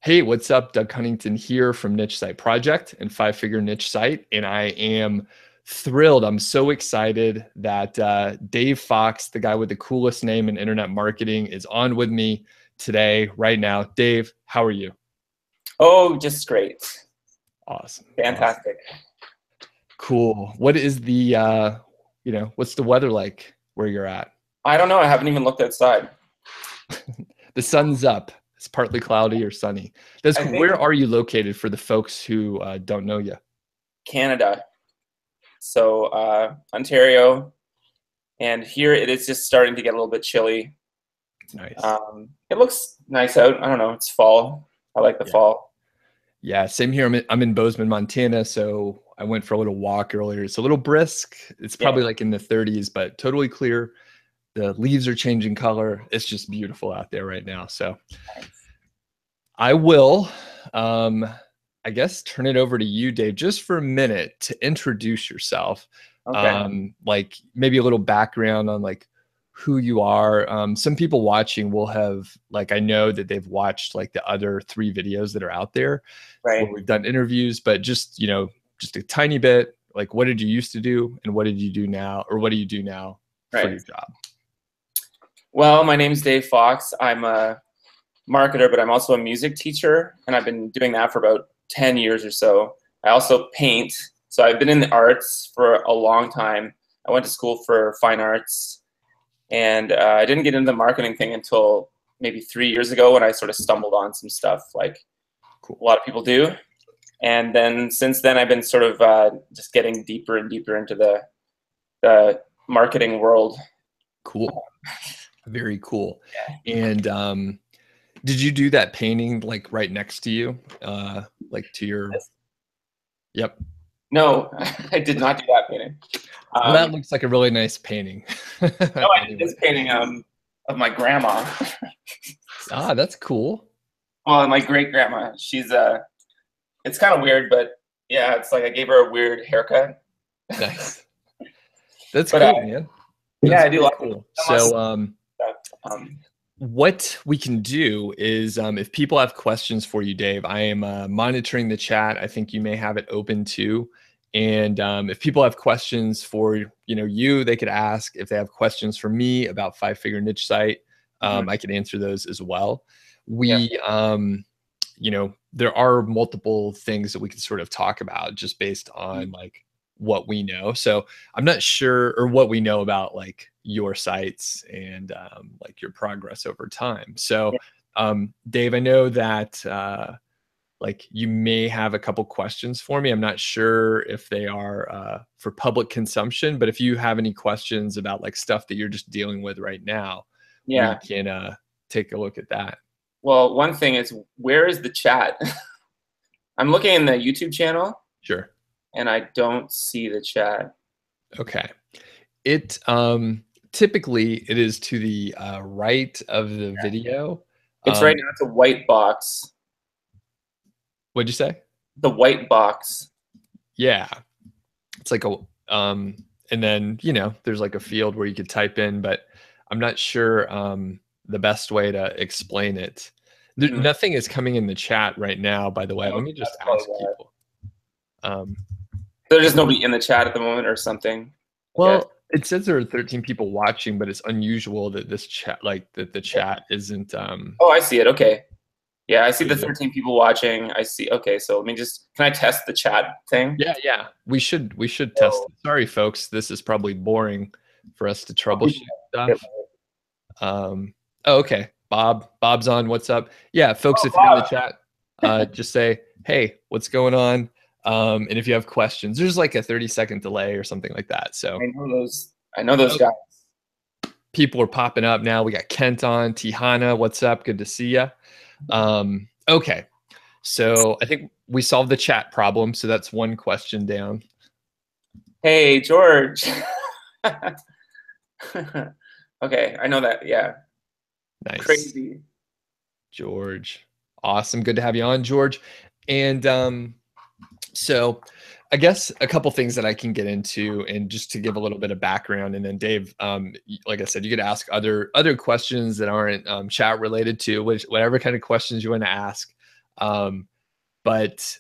Hey, what's up? Doug Cunnington here from Niche Site Project and Five Figure Niche Site. And I am thrilled. I'm so excited that Dave Fox, the guy with the coolest name in internet marketing, is on with me today, right now. Dave, how are you? Oh, just great. Awesome. Fantastic. Awesome. Cool. What is what's the weather like where you're at? I don't know. I haven't even looked outside. The sun's up. It's partly cloudy or sunny. That's I cool. think Where are you located for the folks who don't know you? Canada. So Ontario. And here it is just starting to get a little bit chilly. Nice. It looks nice out. I don't know. It's fall. I like the Yeah. fall. Yeah, same here. I'm in Bozeman, Montana, so I went for a little walk earlier. It's a little brisk. It's Yeah. probably like in the 30s, but totally clear. The leaves are changing color. It's just beautiful out there right now. So I will, I guess, turn it over to you, Dave, just for a minute to introduce yourself. Okay. Like maybe a little background on like who you are. Some people watching will have, like, I know that they've watched like the other 3 videos that are out there where Right. we've done interviews, but just a tiny bit, like what did you used to do and what did you do now, or what do you do now for Right. your job? Well, my name is Dave Fox. I'm a marketer, but I'm also a music teacher, and I've been doing that for about 10 years or so. I also paint. So I've been in the arts for a long time. I went to school for fine arts, and I didn't get into the marketing thing until maybe 3 years ago when I sort of stumbled on some stuff like Cool. a lot of people do. And then since then, I've been sort of just getting deeper and deeper into the marketing world. Cool. Very cool. And did you do that painting like right next to you? Like to your, yep. No, I did not do that painting. Well, Um, that looks like a really nice painting. no, I did Anyway. this painting of my grandma. Ah, that's cool. Well, my great grandma. She's it's kind of weird, but yeah, it's like I gave her a weird haircut. Nice. That's But cool, man. yeah, That's I do very lots of cool. lots of So, stuff. what we can do is, if people have questions for you, Dave, I am monitoring the chat. I think you may have it open too. And if people have questions for you, they could ask. If they have questions for me about Five Figure Niche Site, I can answer those as well. Yeah. We, there are multiple things that we can sort of talk about just based on like what we know. So I'm not sure, or what we know about like your sites and like your progress over time. So Dave, I know that like you may have a couple questions for me. I'm not sure if they are for public consumption, but if you have any questions about like stuff that you're just dealing with right now, we Yeah. can take a look at that. Well, one thing is, where is the chat? I'm looking in the YouTube channel Sure. and I don't see the chat. Okay. It typically it is to the right of the video. It's right now, it's a white box. What'd you say? The white box. Yeah. It's like a and then, there's like a field where you could type in, but I'm not sure the best way to explain it. Nothing is coming in the chat right now, by the way. Let me just ask people. There's just nobody in the chat at the moment or something. Well, it says there are 13 people watching, but it's unusual that this chat, like that the chat isn't. Oh, I see it. Okay. Yeah, I see the 13 people watching. I see. Okay, so let me just, can I test the chat thing? Yeah. We should test it. Sorry, folks. This is probably boring for us to troubleshoot stuff. Okay. Bob's on. What's up? Yeah, folks, if you're in the chat, just say, hey, what's going on? And if you have questions, there's like a 30-second delay or something like that. So I know those guys. People are popping up now. We got Kent on. Tihana, what's up? Good to see you. Okay. So I think we solved the chat problem. So that's one question down. Hey, George. Okay, I know that. Yeah. Nice. Crazy. George. Awesome. Good to have you on, George. And so I guess a couple things that I can get into, and just to give a little bit of background, and then Dave, like I said, you could ask other questions that aren't chat related to, whatever kind of questions you want to ask. But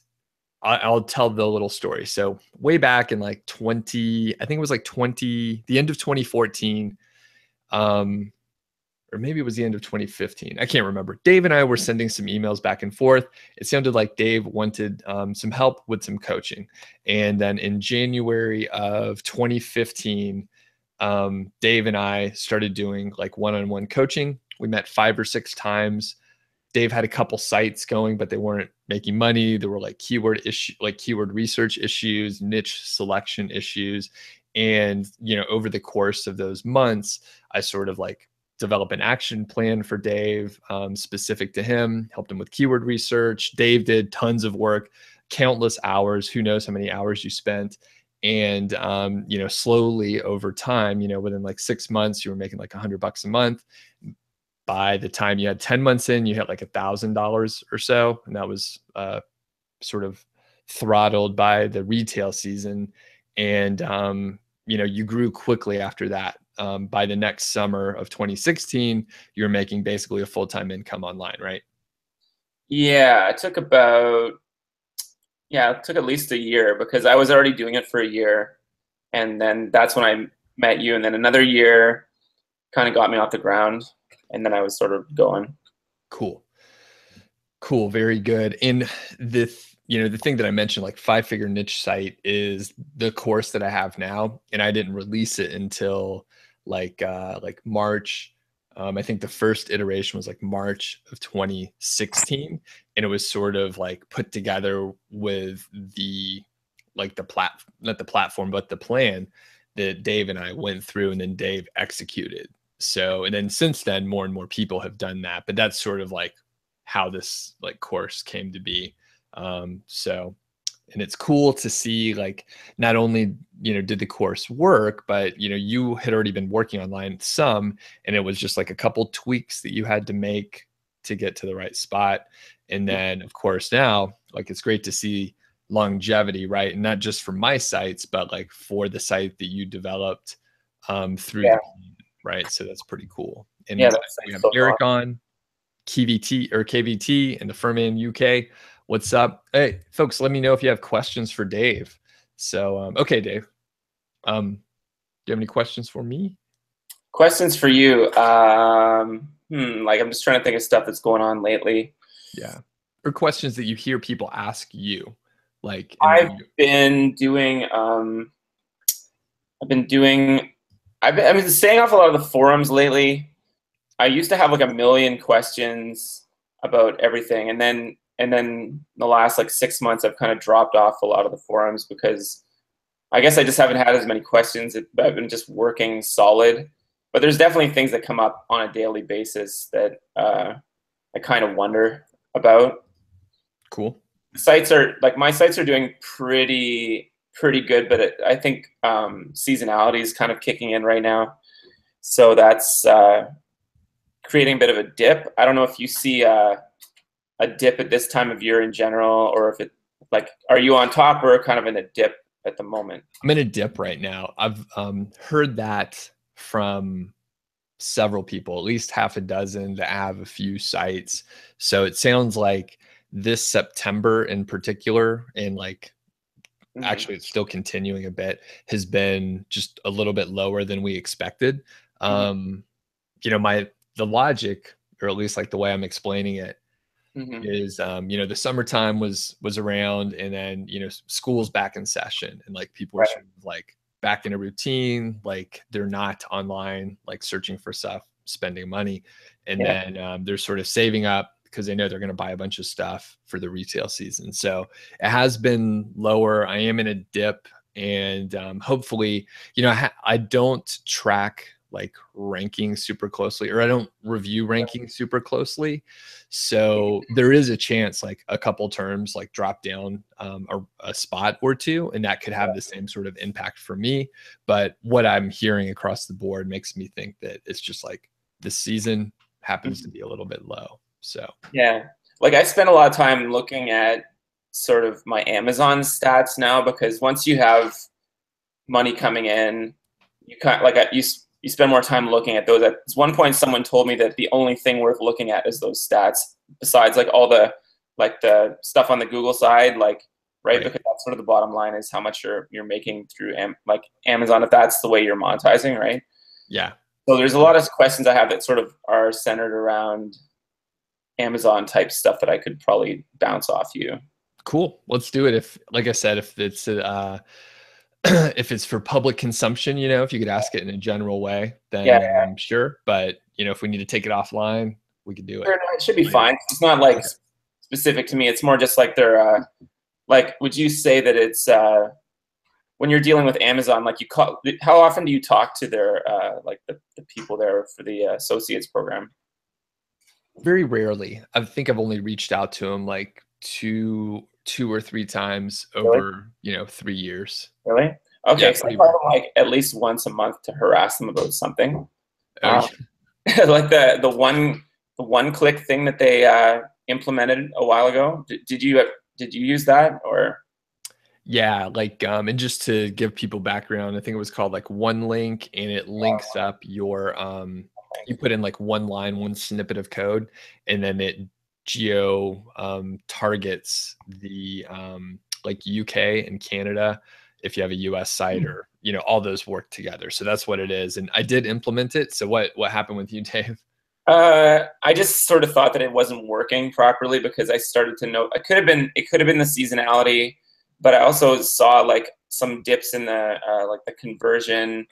I'll tell the little story. So way back in like 20, I think it was like the end of 2014, or maybe it was the end of 2015. I can't remember. Dave and I were sending some emails back and forth. It sounded like Dave wanted some help with some coaching. And then in January of 2015, Dave and I started doing like one-on-one coaching. We met 5 or 6 times. Dave had a couple sites going, but they weren't making money. There were like keyword research issues, niche selection issues. And, over the course of those months, I sort of like develop an action plan for Dave, specific to him, helped him with keyword research. Dave did tons of work, countless hours. Who knows how many hours you spent. And, slowly over time, within like 6 months, you were making like $100 a month. By the time you had 10 months in, you had like $1,000 or so. And that was sort of throttled by the retail season. And, you grew quickly after that. By the next summer of 2016, you're making basically a full-time income online, right? Yeah, it took at least a year because I was already doing it for a year. And then that's when I met you. And then another year kind of got me off the ground. And then I was sort of going. Cool. Very good. And the thing that I mentioned, like 5-figure niche site, is the course that I have now. And I didn't release it until like March. I think the first iteration was like March of 2016. And it was sort of like put together with not the platform, but the plan that Dave and I went through, and then Dave executed. So, and then since then, more and more people have done that, but that's sort of like how this like course came to be. So, and it's cool to see like, not only, did the course work, but, you had already been working online some, and it was just like a couple tweaks that you had to make to get to the right spot. And then of course now, like, it's great to see longevity, right? And not just for my sites, but like for the site that you developed, through the right? So that's pretty cool. And Yeah, we have Eric on, KVT and the Furman UK. What's up? Hey, folks, let me know if you have questions for Dave. So, okay, Dave. Do you have any questions for me? Questions for you. Like, I'm just trying to think of stuff that's going on lately. Yeah. Or questions that you hear people ask you. Like, I've been staying off a lot of the forums lately. I used to have like 1,000,000 questions about everything, and then the last like 6 months I've kind of dropped off a lot of the forums because I guess I just haven't had as many questions. I've been just working solid, but there's definitely things that come up on a daily basis that I kind of wonder about. Cool. My sites are doing pretty good, but I think seasonality is kind of kicking in right now, so that's creating a bit of a dip. I don't know if you see a dip at this time of year in general, or if it, like, are you on top or kind of in a dip at the moment? I'm in a dip right now. I've heard that from several people, at least half a dozen that have a few sites. So it sounds like this September in particular, and like, actually it's still continuing a bit, has been just a little bit lower than we expected. The logic, or at least like the way I'm explaining it, is, the summertime was around, and then, school's back in session, and like people are sort of like back in a routine, like they're not online, like searching for stuff, spending money. And then they're sort of saving up because they know they're going to buy a bunch of stuff for the retail season. So it has been lower. I am in a dip, and hopefully, I don't track like ranking super closely, or I don't review ranking super closely. So there is a chance like a couple terms like drop down a spot or two, and that could have the same sort of impact for me. But what I'm hearing across the board makes me think that it's just like the season happens to be a little bit low. So yeah, like I spend a lot of time looking at sort of my Amazon stats now, because once you have money coming in, you kind of like you spend more time looking at those. At one point, someone told me that the only thing worth looking at is those stats, besides like all the like the stuff on the Google side, like, right? Right. Because that's sort of the bottom line is how much you're making through like Amazon, if that's the way you're monetizing, right? Yeah. So there's a lot of questions I have that sort of are centered around Amazon type stuff that I could probably bounce off you. Cool. Let's do it. If, like I said, if it's if it's for public consumption, you know, if you could ask it in a general way, Yeah, then sure. But you know, if we need to take it offline, we could do it. sure, no, it should be Later. fine. It's not like Okay. specific to me. It's more just like they're like, would you say that it's when you're dealing with Amazon, like how often do you talk to their like the people there for the associates program? Very rarely. I think I've only reached out to him like two or three times Really? over, you know, 3 years. Really? Okay, Yeah, so I pretty call rare. them like at least once a month to harass them about something. Oh, yeah. Um, like the one click thing that they implemented a while ago. Did you use that or? Yeah, like and just to give people background, I think it was called like one link, and it links up your you put in like one line, one snippet of code, and then it geo targets the like UK and Canada if you have a US site, or you know, all those work together. So that's what it is. And I did implement it. So what happened with you, Dave? I just sort of thought that it wasn't working properly because I started to know it could have been the seasonality, but I also saw like some dips in the like the conversion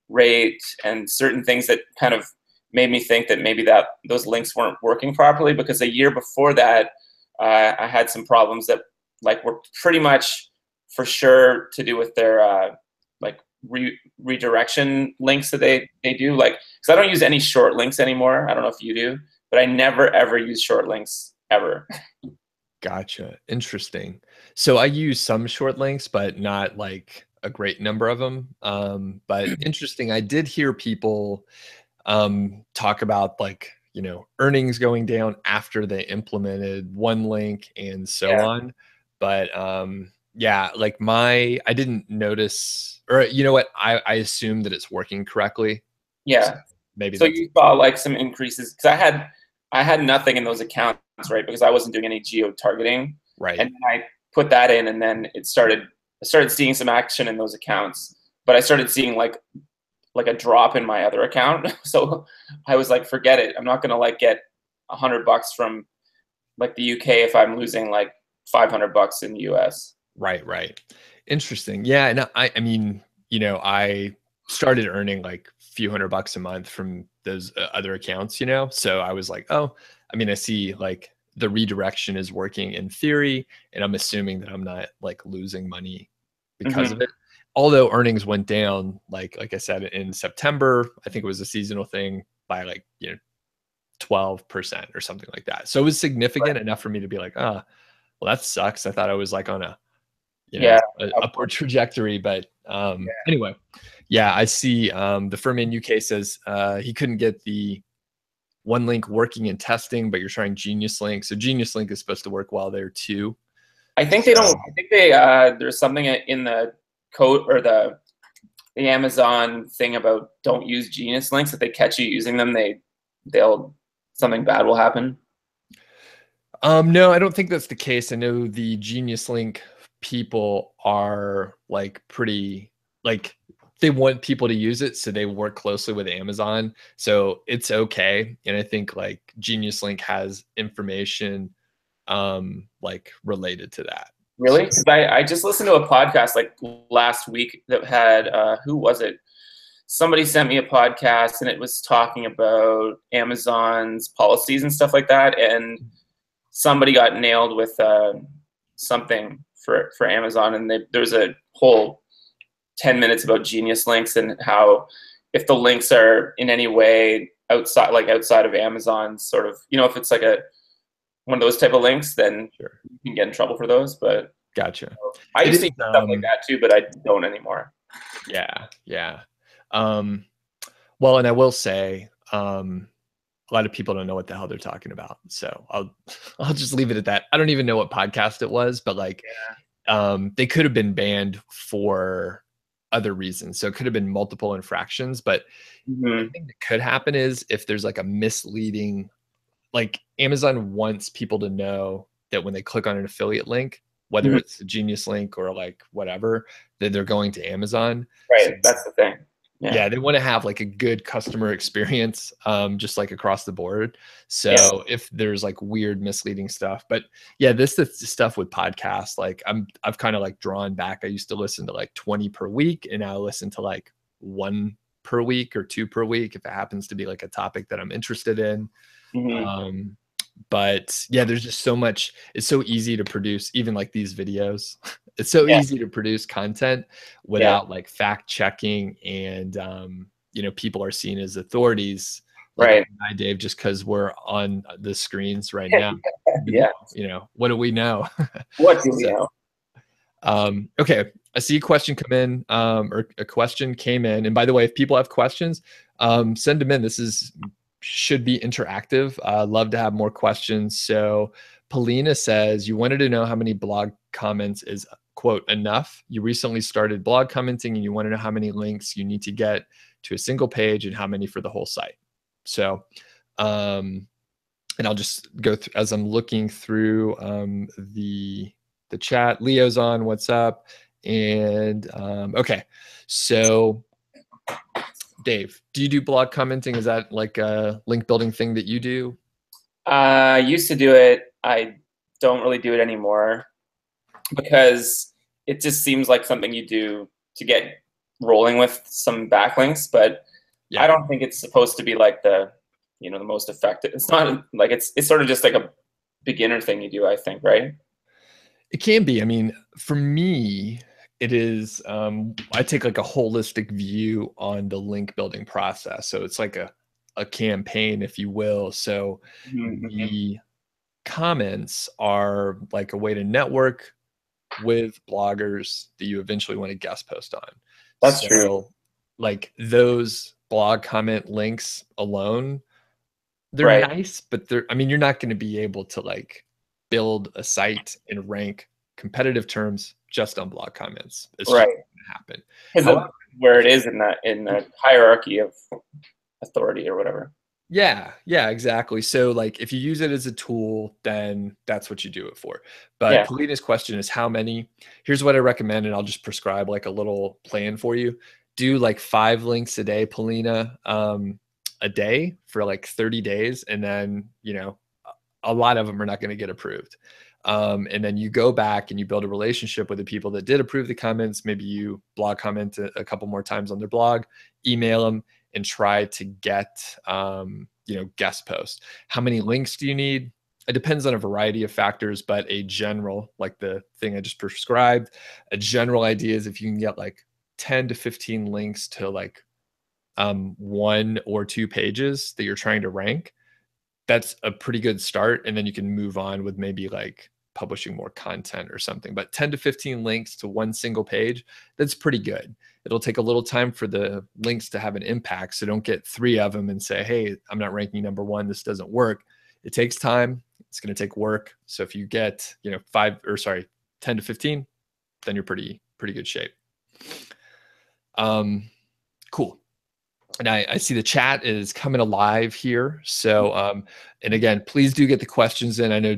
rate and certain things that kind of made me think that maybe that those links weren't working properly, because a year before that I had some problems that like were pretty much for sure to do with their like redirection links that they do, like, because I don't use any short links anymore. I don't know if you do, but I never ever use short links ever. Gotcha. Interesting. So I use some short links, but not like a great number of them. But interesting. I did hear people talk about like, you know, earnings going down after they implemented one link and so Yeah, on. But yeah, like I didn't notice, or you know what, I assume that it's working correctly. So yeah. maybe So that's you saw like some increases because I had nothing in those accounts, right? Because I wasn't doing any geo targeting, right. and then I put that in, and then I started seeing some action in those accounts, but I started seeing like a drop in my other account. So I was like, forget it. I'm not gonna like get $100 from like the UK if I'm losing like $500 in the US. Right, right. Interesting. Yeah, and I mean, you know, I started earning like a few $100 a month from those other accounts, you know. So I was like, oh, I mean, I see like the redirection is working in theory, and I'm assuming that I'm not like losing money because Mm-hmm. of it. Although earnings went down, like I said, in September, I think it was a seasonal thing by like, you know, 12% or something like that. So it was significant enough for me to be like, ah, well, that sucks. I thought I was like on a, you know, Yeah. an upward trajectory. But anyway, yeah, I see the firm in UK says he couldn't get the one link working in testing, but you're trying Genius Link. So Genius Link is supposed to work well there too. I think they don't. So I think they there's something in the code or the Amazon thing about don't use Genius links. If they catch you using them, they'll something bad will happen. no, I don't think that's the case. I know the Genius Link people are like pretty like they want people to use it, so they work closely with Amazon. So it's okay. And I think like Genius Link has information like related to that. So Really? Because I just listened to a podcast like last week that had who was it? Somebody sent me a podcast and it was talking about Amazon's policies and stuff like that. And somebody got nailed with something for Amazon, and there's a whole 10 minutes about Genius links and how if the links are in any way outside of Amazon, sort of, you know, if it's like a one of those type of links, then sure. you can get in trouble for those. But Gotcha. I It used to is use stuff like that too, but I don't anymore. yeah, yeah. Um well, and I will say a lot of people don't know what the hell they're talking about. So I'll just leave it at that. I don't even know what podcast it was, but like they could have been banned for other reasons. So it could have been multiple infractions, but the Mm-hmm. thing that could happen is if there's like a misleading, like Amazon wants people to know that when they click on an affiliate link, whether it's a Genius link or like whatever, that they're going to Amazon. Right. So, That's the thing. yeah, they want to have like a good customer experience, just like across the board. So Yeah. if there's like weird, misleading stuff, but yeah, this is the stuff with podcasts. Like I've kind of like drawn back. I used to listen to like 20 per week, and now I listen to like 1 per week or 2 per week if it happens to be like a topic that I'm interested in. But yeah, there's just so much. It's so easy to produce, even like these videos. It's so easy to produce content without like fact checking, and you know, people are seen as authorities, like I, Dave, just because we're on the screens right now. Yeah. You know, what do we know? What do we know? Okay, I see a question come in, or a question came in. And by the way, if people have questions, send them in. This should be interactive. Love to have more questions. So Polina says, you wanted to know how many blog comments is, quote, enough. You recently started blog commenting and you want to know how many links you need to get to a single page and how many for the whole site. So, and I'll just go through as I'm looking through the chat. Leo's on, what's up? And okay, so Dave, do you do blog commenting? Is that like a link building thing that you do? I used to do it. I don't really do it anymore because it just seems like something you do to get rolling with some backlinks, but I don't think it's supposed to be like the, you know, the most effective. It's not like it's sort of just like a beginner thing you do, I think, right? It can be. I mean, for me, it is, I take like a holistic view on the link building process. So it's like a campaign, if you will. So the comments are like a way to network with bloggers that you eventually want to guest post on. That's true. Like those blog comment links alone, they're nice, but I mean, you're not going to be able to like build a site and rank competitive terms just on blog comments. It's just not going to happen. Because where it is in the hierarchy of authority or whatever. Yeah, exactly. So like if you use it as a tool, then that's what you do it for. But Polina's question is how many? Here's what I recommend, and I'll just prescribe like a little plan for you. Do like 5 links a day, Polina, a day for like 30 days. And then, you know, a lot of them are not going to get approved. And then you go back and you build a relationship with the people that did approve the comments. Maybe you blog comment a couple more times on their blog, email them, and try to get, you know, guest posts. How many links do you need? It depends on a variety of factors, but a general, like the thing I just prescribed, a general idea is if you can get like 10 to 15 links to like 1 or 2 pages that you're trying to rank, that's a pretty good start. And then you can move on with maybe like publishing more content or something. But 10 to 15 links to 1 single page, that's pretty good. It'll take a little time for the links to have an impact. So don't get 3 of them and say, hey, I'm not ranking #1. This doesn't work. It takes time. It's going to take work. So if you get, you know, 10 to 15, then you're pretty good shape. Cool. And I see the chat is coming alive here. So, and again, please do get the questions in. I know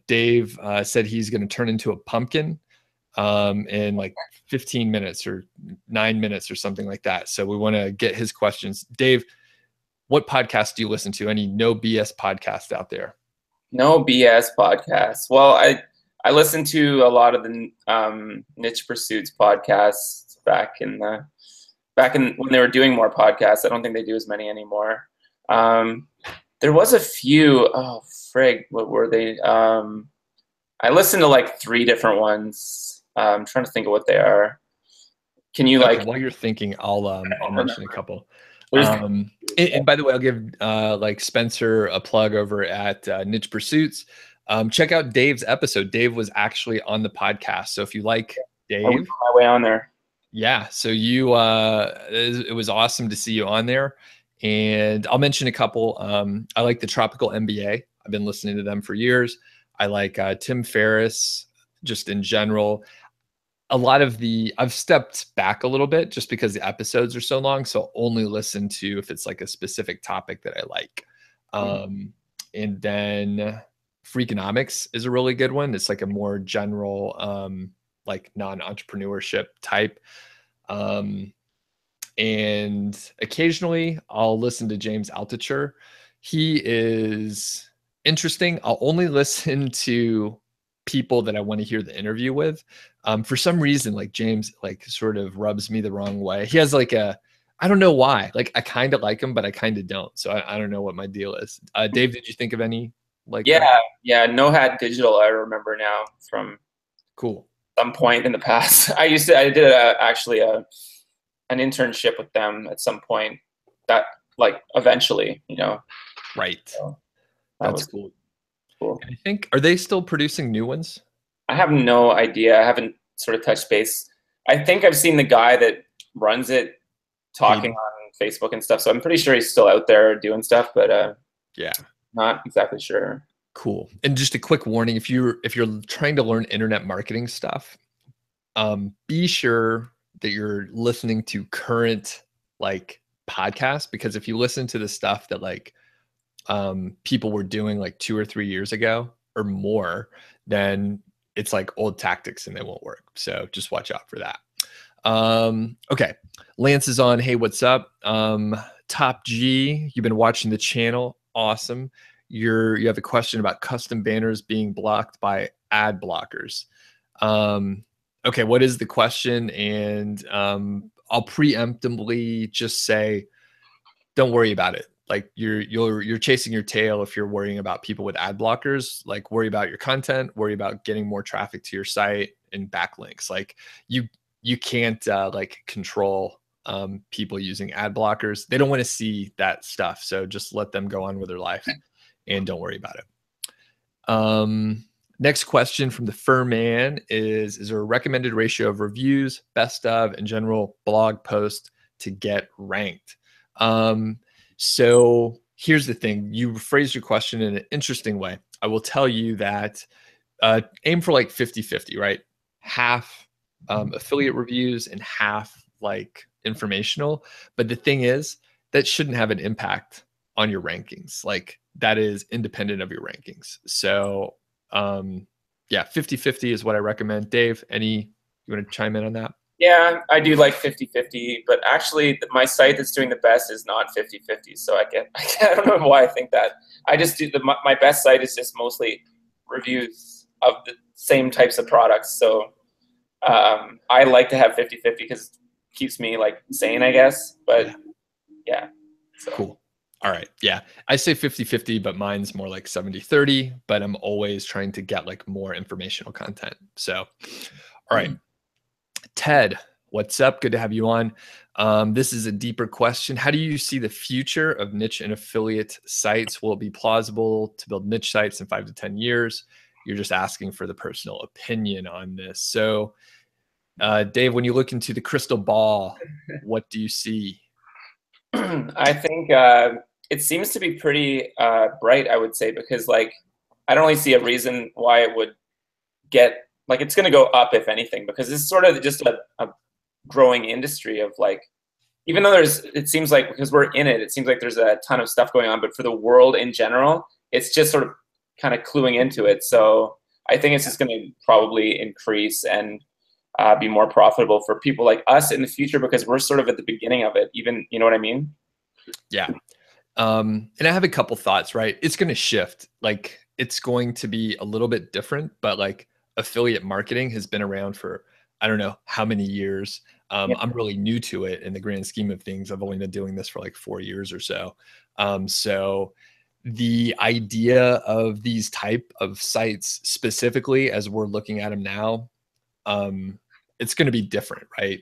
Dave said he's going to turn into a pumpkin in like 15 minutes or 9 minutes or something like that. So we want to get his questions. Dave, what podcast do you listen to? Any no BS podcast out there? No BS podcasts. Well, I listened to a lot of the Niche Pursuits podcasts back in when they were doing more podcasts. I don't think they do as many anymore. There was a few. Oh, frig, what were they? I listened to like 3 different ones. I'm trying to think of what they are. Can you while you're thinking, I'll mention a couple. And by the way, I'll give like Spencer a plug over at Niche Pursuits. Check out Dave's episode. Dave was actually on the podcast. So if you like Dave, I was on my way on there. Yeah, so you it was awesome to see you on there. And I'll mention a couple. I like the Tropical MBA. I've been listening to them for years. I like Tim Ferriss just in general. A lot of I've stepped back a little bit just because the episodes are so long. So I'll only listen to if it's like a specific topic that I like. And then Freakonomics is a really good one. It's like a more general, like non-entrepreneurship type. And occasionally I'll listen to James Altucher. He is interesting. I'll only listen to people that I want to hear the interview with. For some reason, like James, like sort of rubs me the wrong way. He has like I don't know why. Like I kind of like him, but I kind of don't. So I don't know what my deal is. Dave, did you think of any like that? Yeah. No Hat Digital, I remember now from Cool. some point in the past. I did actually an internship with them at some point. That like eventually, Right. So that That's was cool. cool. I think, are they still producing new ones? I have no idea. I haven't sort of touched base. I think I've seen the guy that runs it talking on Facebook and stuff. So I'm pretty sure he's still out there doing stuff, but yeah, not exactly sure. Cool. And just a quick warning, if you're trying to learn internet marketing stuff, be sure that you're listening to current like podcasts, because if you listen to the stuff that like people were doing like 2 or 3 years ago or more, then it's like old tactics and they won't work. So just watch out for that. Okay. Lance is on. Hey, what's up? Top G, you've been watching the channel. Awesome. You have a question about custom banners being blocked by ad blockers. Okay, what is the question? And I'll preemptively just say, don't worry about it. Like you're chasing your tail if you're worrying about people with ad blockers. Like worry about your content, worry about getting more traffic to your site and backlinks. Like you can't like control people using ad blockers. They don't want to see that stuff. So just let them go on with their life and don't worry about it. Next question from the Furman is there a recommended ratio of reviews, best of, and general blog post to get ranked? So here's the thing. You phrased your question in an interesting way. I will tell you that aim for like 50-50, right? Half affiliate reviews and half like informational. But the thing is, that shouldn't have an impact on your rankings. Like that is independent of your rankings. So yeah, 50-50 is what I recommend. Dave, you want to chime in on that? Yeah, I do like 50-50, but actually my site that's doing the best is not 50-50. So I don't know why I think that. I just do my best site is just mostly reviews of the same types of products. So I like to have 50-50 because it keeps me like sane, I guess. But yeah. So. Cool. All right. Yeah. I say 50-50, but mine's more like 70-30, but I'm always trying to get like more informational content. So, all right. Ted, what's up? Good to have you on. This is a deeper question. How do you see the future of niche and affiliate sites? Will it be plausible to build niche sites in 5 to 10 years? You're just asking for the personal opinion on this. So, Dave, when you look into the crystal ball, what do you see? I think it seems to be pretty bright, I would say, because like I don't really see a reason why it would get like it's going to go up, if anything, because it's sort of just a growing industry of like, even though it seems like because we're in it, it seems like there's a ton of stuff going on, but for the world in general, it's just sort of kind of cluing into it. So I think it's just going to probably increase and be more profitable for people like us in the future because we're sort of at the beginning of it. Even, you know what I mean? Yeah. And I have a couple thoughts, right? It's going to shift. Like it's going to be a little bit different, but like affiliate marketing has been around for, I don't know how many years. I'm really new to it in the grand scheme of things. I've only been doing this for like 4 years or so. So the idea of these type of sites specifically, as we're looking at them now, it's going to be different, right?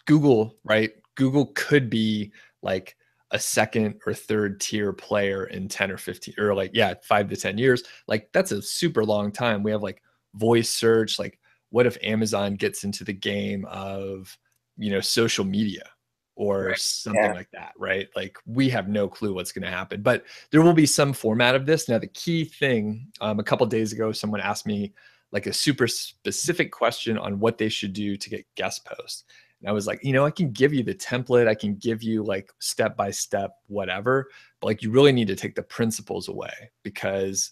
Google, right? Google could be like a second or third tier player in 10 or 15 or like, 5 to 10 years. Like that's a super long time. We have like voice search. Like what if Amazon gets into the game of, social media or something like that, right? Like we have no clue what's going to happen, but there will be some format of this. Now, the key thing, a couple of days ago, someone asked me like a super specific question on what they should do to get guest posts. And I was like, I can give you the template. I can give you like step-by-step, whatever, but like you really need to take the principles away because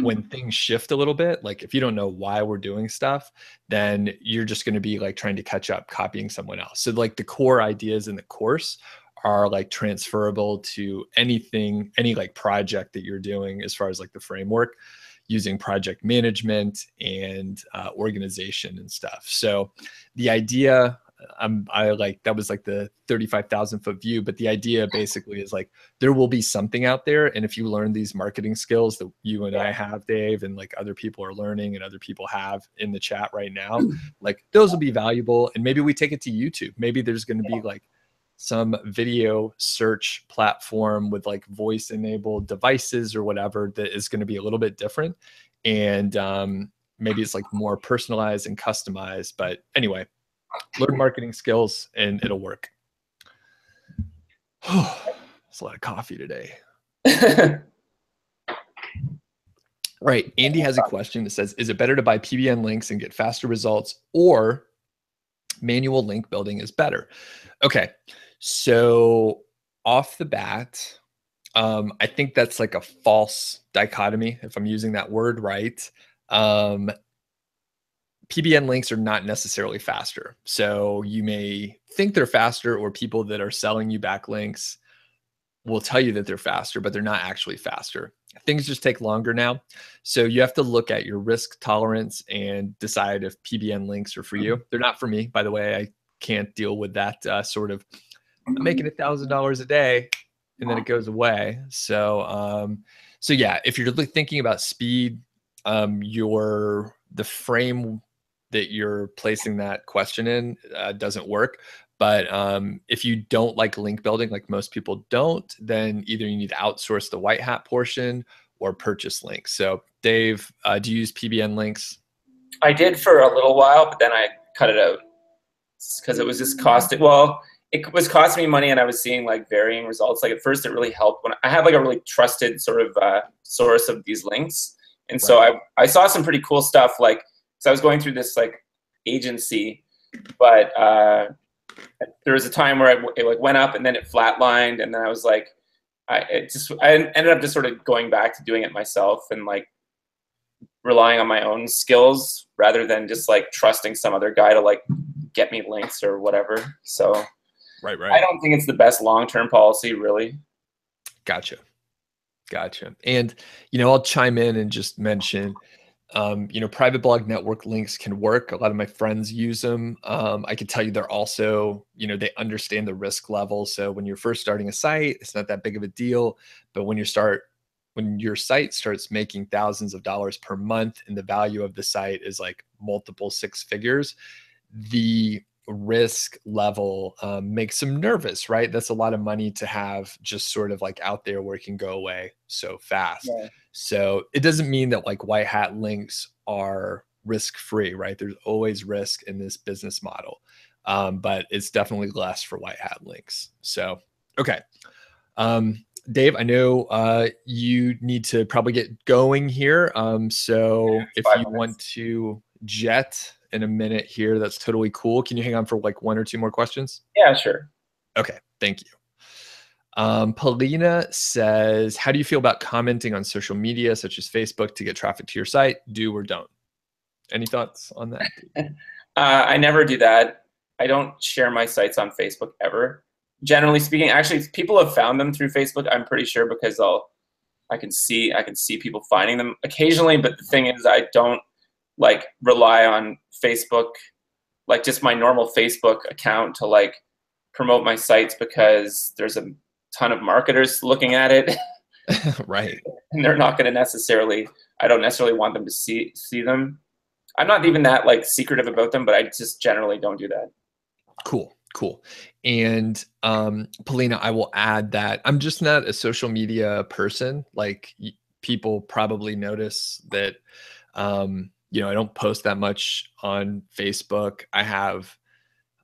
when things shift a little bit, like if you don't know why we're doing stuff, then you're just going to be like trying to catch up, copying someone else. So like the core ideas in the course are like transferable to anything, any like project that you're doing as far as like the framework, using project management and organization and stuff. So the idea, I like, that was like the 35,000 foot view, but the idea basically is like, there will be something out there. And if you learn these marketing skills that you and I have, Dave, and like other people are learning and other people have in the chat right now, like those will be valuable. And maybe we take it to YouTube. Maybe there's going to be like some video search platform with like voice enabled devices or whatever that is going to be a little bit different. And maybe it's like more personalized and customized. But anyway, learn marketing skills and it'll work. It's a lot of coffee today. Right. Andy has a question that says, is it better to buy PBN links and get faster results, or manual link building is better? Okay. So off the bat, I think that's like a false dichotomy, if I'm using that word right. PBN links are not necessarily faster. So you may think they're faster, or people that are selling you backlinks will tell you that they're faster, but they're not actually faster. Things just take longer now. So you have to look at your risk tolerance and decide if PBN links are for you. They're not for me, by the way. I can't deal with that sort of, I'm making $1,000 a day and then it goes away. So, so yeah, if you're thinking about speed, the frame that you're placing that question in doesn't work. But if you don't like link building, like most people don't, then either you need to outsource the white hat portion or purchase links. So Dave, do you use PBN links? I did for a little while, but then I cut it out because it was just costing. Well, it was costing me money, and I was seeing like varying results. Like at first, it really helped when I had like a really trusted sort of source of these links, and so I saw some pretty cool stuff. Like, so I was going through this like agency, but there was a time where it like went up and then it flatlined, and then I was like, I ended up just sort of going back to doing it myself and like relying on my own skills rather than just like trusting some other guy to like get me links or whatever. So right. I don't think it's the best long-term policy, really. Gotcha. And, you know, I'll chime in and just mention, you know, private blog network links can work. A lot of my friends use them. I can tell you they're also, you know, they understand the risk level. So when you're first starting a site, it's not that big of a deal. But when your site starts making thousands of dollars per month and the value of the site is like multiple six figures, the risk level makes them nervous, right? That's a lot of money to have just sort of like out there where it can go away so fast. Yeah. So it doesn't mean that like white hat links are risk free, right? There's always risk in this business model, but it's definitely less for white hat links. So, okay. Dave, I know you need to probably get going here. So if you want to jet in a minute here, that's totally cool. Can you hang on for like one or two more questions? Yeah, sure. Okay, thank you. Paulina says, how do you feel about commenting on social media such as Facebook to get traffic to your site? Do or don't? Any thoughts on that? I never do that. I don't share my sites on Facebook ever. Generally speaking, actually, people have found them through Facebook, I'm pretty sure, because I can see people finding them occasionally. But the thing is, I don't like rely on Facebook, like just my normal Facebook account, to like promote my sites, because there's a ton of marketers looking at it. Right. And they're not going to necessarily, I don't necessarily want them to see them. I'm not even that like secretive about them, but I just generally don't do that. Cool. And Paulina, I will add that I'm just not a social media person. Like people probably notice that, you know, I don't post that much on Facebook. I have,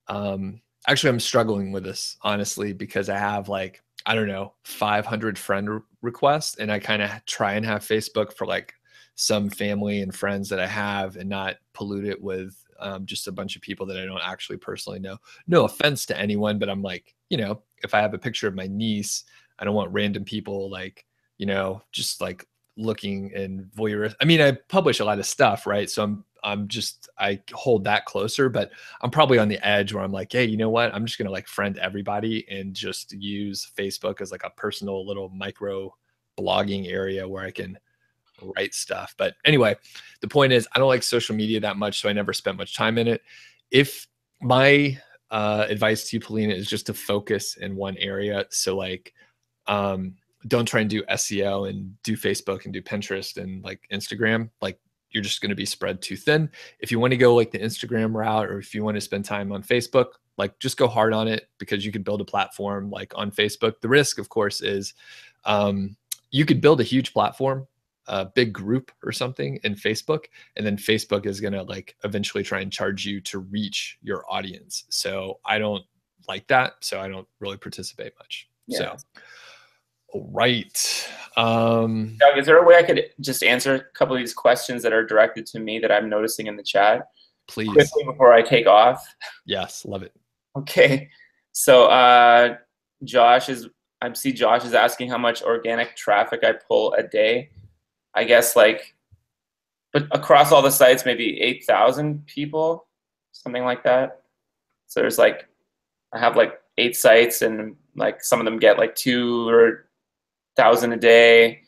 actually, I'm struggling with this, honestly, because I have like, I don't know, 500 friend requests, and I kind of try and have Facebook for like some family and friends that I have and not pollute it with just a bunch of people that I don't actually personally know. No offense to anyone, but I'm like, you know, if I have a picture of my niece, I don't want random people like, you know, just like looking and voyeur. I mean, I publish a lot of stuff, right? So I hold that closer, but I'm probably on the edge where I'm like, hey, you know what? I'm just gonna like friend everybody and just use Facebook as like a personal little micro blogging area where I can write stuff. But anyway, the point is I don't like social media that much, so I never spent much time in it. If my advice to you, Polina, is just to focus in one area. So like, don't try and do SEO and do Facebook and do Pinterest and like Instagram. Like you're just going to be spread too thin. If you want to go like the Instagram route, or if you want to spend time on Facebook, like just go hard on it, because you could build a platform like on Facebook. The risk, of course, is you could build a huge platform, a big group or something in Facebook, and then Facebook is going to like eventually try and charge you to reach your audience. So I don't like that. So I don't really participate much. Yeah. So, all right. Doug, is there a way I could just answer a couple of these questions that are directed to me that I'm noticing in the chat? Please. Quickly before I take off. Yes, love it. Okay. So Josh is asking how much organic traffic I pull a day. I guess like, but across all the sites, maybe 8,000 people, something like that. So there's like, I have like 8 sites, and like some of them get like 2,000 a day,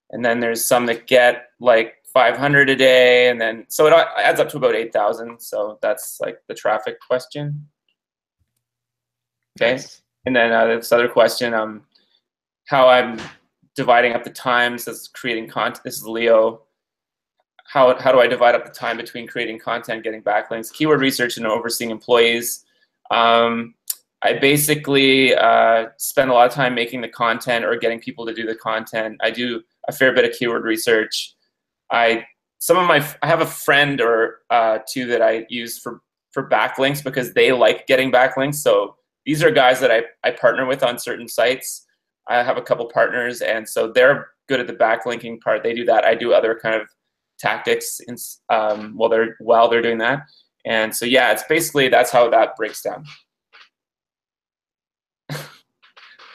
and then there's some that get like 500 a day, and then so it adds up to about 8,000. So that's like the traffic question. Okay, nice. And then this other question, how I'm dividing up the times as creating content. This is Leo. How do I divide up the time between creating content, getting backlinks, keyword research, and overseeing employees? I basically spend a lot of time making the content or getting people to do the content. I do a fair bit of keyword research. I have a friend or two that I use for backlinks, because they like getting backlinks. So these are guys that I partner with on certain sites. I have a couple partners, and so they're good at the backlinking part. They do that. I do other kind of tactics while they're doing that. And so yeah, it's basically, that's how that breaks down.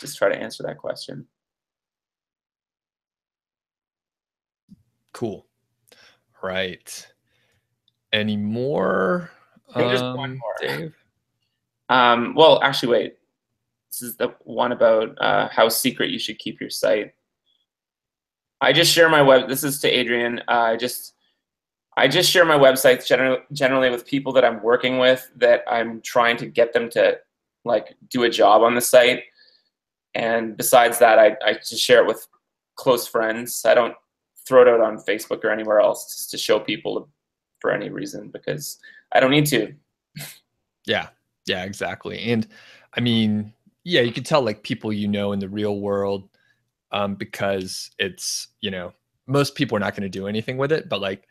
Just try to answer that question. Cool. Right. Any more? Just one more, Dave? Well, actually, wait. This is the one about how secret you should keep your site. I just share my web. This is to Adrian. I just share my websites generally with people that I'm working with, that I'm trying to get them to like do a job on the site. And besides that, I just share it with close friends. I don't throw it out on Facebook or anywhere else just to show people for any reason, because I don't need to. Yeah, exactly. And I mean, yeah, you can tell like people in the real world, because it's, most people are not going to do anything with it. But like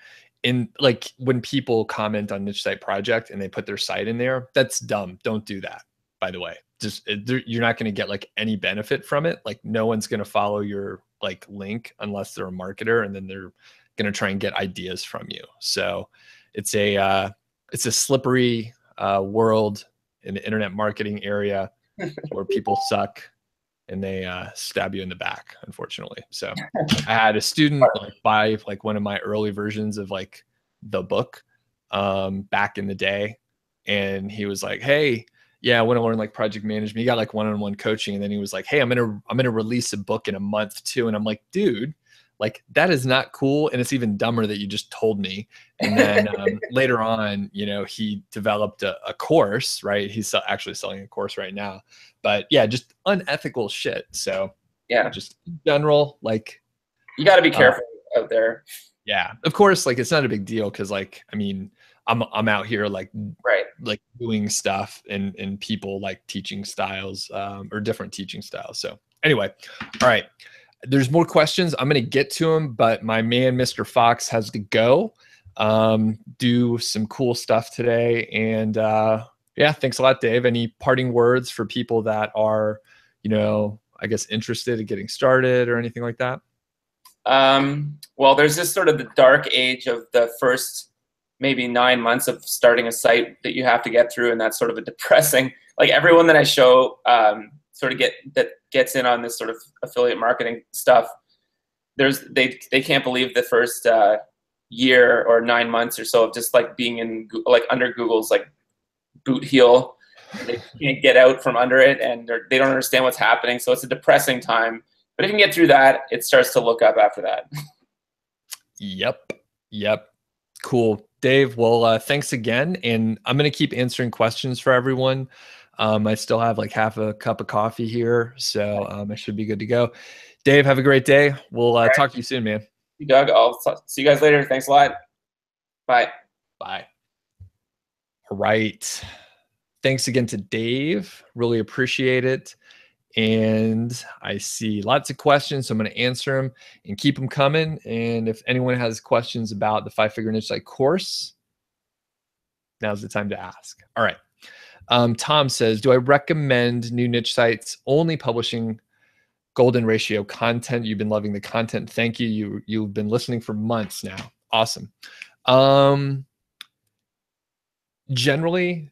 when people comment on Niche Site Project and they put their site in there, that's dumb. Don't do that, by the way. You're not going to get like any benefit from it. Like no one's going to follow your like link unless they're a marketer, and then they're going to try and get ideas from you. So it's a slippery world in the internet marketing area where people suck and they stab you in the back, unfortunately. So I had a student like buy like one of my early versions of like the book back in the day, and he was like, hey, yeah, I want to learn like project management. He got like one-on-one coaching, and then he was like, hey, I'm gonna release a book in a month too. And I'm like, dude, like that is not cool, and it's even dumber that you just told me. And then later on, he developed a course, right? He's actually selling a course right now. But yeah, just unethical shit. So yeah, just in general, like you got to be careful out there. Yeah, of course, like it's not a big deal, because like, I mean, I'm out here like like doing stuff, and people like teaching styles or different teaching styles. So anyway, all right, there's more questions. I'm gonna get to them, but my man Mr. Fox has to go do some cool stuff today. And yeah, thanks a lot, Dave. Any parting words for people that are, I guess interested in getting started or anything like that? Well, there's this sort of the dark age of the first maybe 9 months of starting a site that you have to get through, and that's sort of a depressing. Like everyone that I show sort of gets in on this sort of affiliate marketing stuff, they can't believe the first year or 9 months or so of just like being in like under Google's like boot heel. They can't get out from under it, and they don't understand what's happening. So it's a depressing time. But if you can get through that, it starts to look up after that. Yep. Yep. Cool. Dave, well, thanks again. And I'm going to keep answering questions for everyone. I still have like half a cup of coffee here, so I should be good to go. Dave, have a great day. We'll talk to you soon, man. Doug, I'll see you guys later. Thanks a lot. Bye. Bye. All right. Thanks again to Dave. Really appreciate it. And I see lots of questions, so I'm going to answer them and keep them coming. And if anyone has questions about the 5-Figure Niche Site course, now's the time to ask. All right. Tom says, do I recommend new niche sites only publishing golden ratio content? You've been loving the content. Thank you. You've been listening for months now. Awesome. Generally,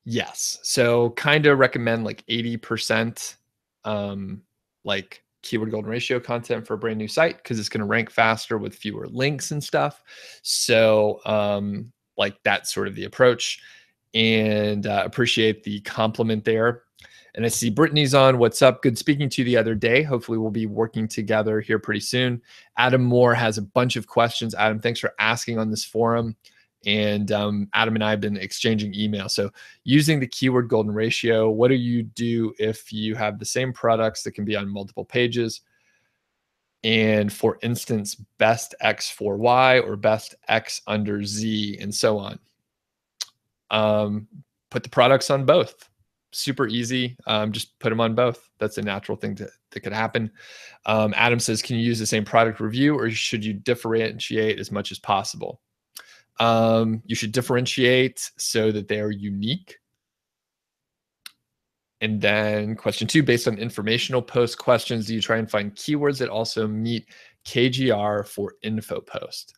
yes. So kind of recommend like 80% like keyword golden ratio content for a brand new site, because it's going to rank faster with fewer links and stuff. So like that's sort of the approach, and appreciate the compliment there. And I see Brittany's on. What's up? Good speaking to you the other day. Hopefully we'll be working together here pretty soon. Adam Moore has a bunch of questions. Adam, thanks for asking on this forum. And Adam and I have been exchanging email. So using the keyword golden ratio, what do you do if you have the same products that can be on multiple pages? And for instance, best X for Y or best X under Z and so on. Put the products on both. Super easy. Just put them on both. That's a natural thing that could happen. Adam says, can you use the same product review, or should you differentiate as much as possible? You should differentiate so that they are unique. And then question 2, based on informational post questions, do you try and find keywords that also meet KGR for info post?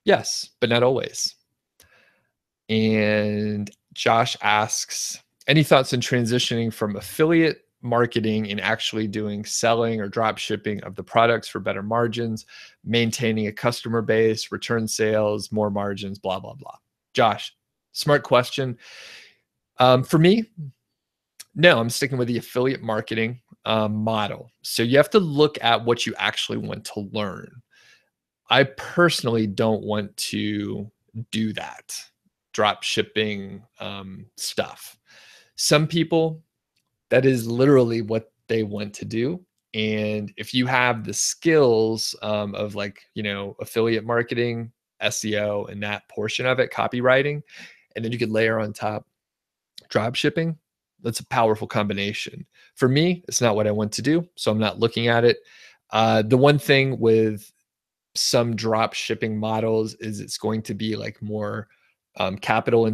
Yes, but not always. And Josh asks, any thoughts on transitioning from affiliate marketing and actually doing selling or drop shipping of the products for better margins, maintaining a customer base, return sales, more margins, blah, blah, blah? Josh, smart question. For me, no, I'm sticking with the affiliate marketing model. So you have to look at what you actually want to learn. I personally don't want to do that drop shipping stuff. Some people, that is literally what they want to do. And if you have the skills of like, affiliate marketing, SEO, and that portion of it, copywriting, and then you could layer on top drop shipping, that's a powerful combination. For me, it's not what I want to do, so I'm not looking at it. The one thing with some drop shipping models is it's going to be like more capital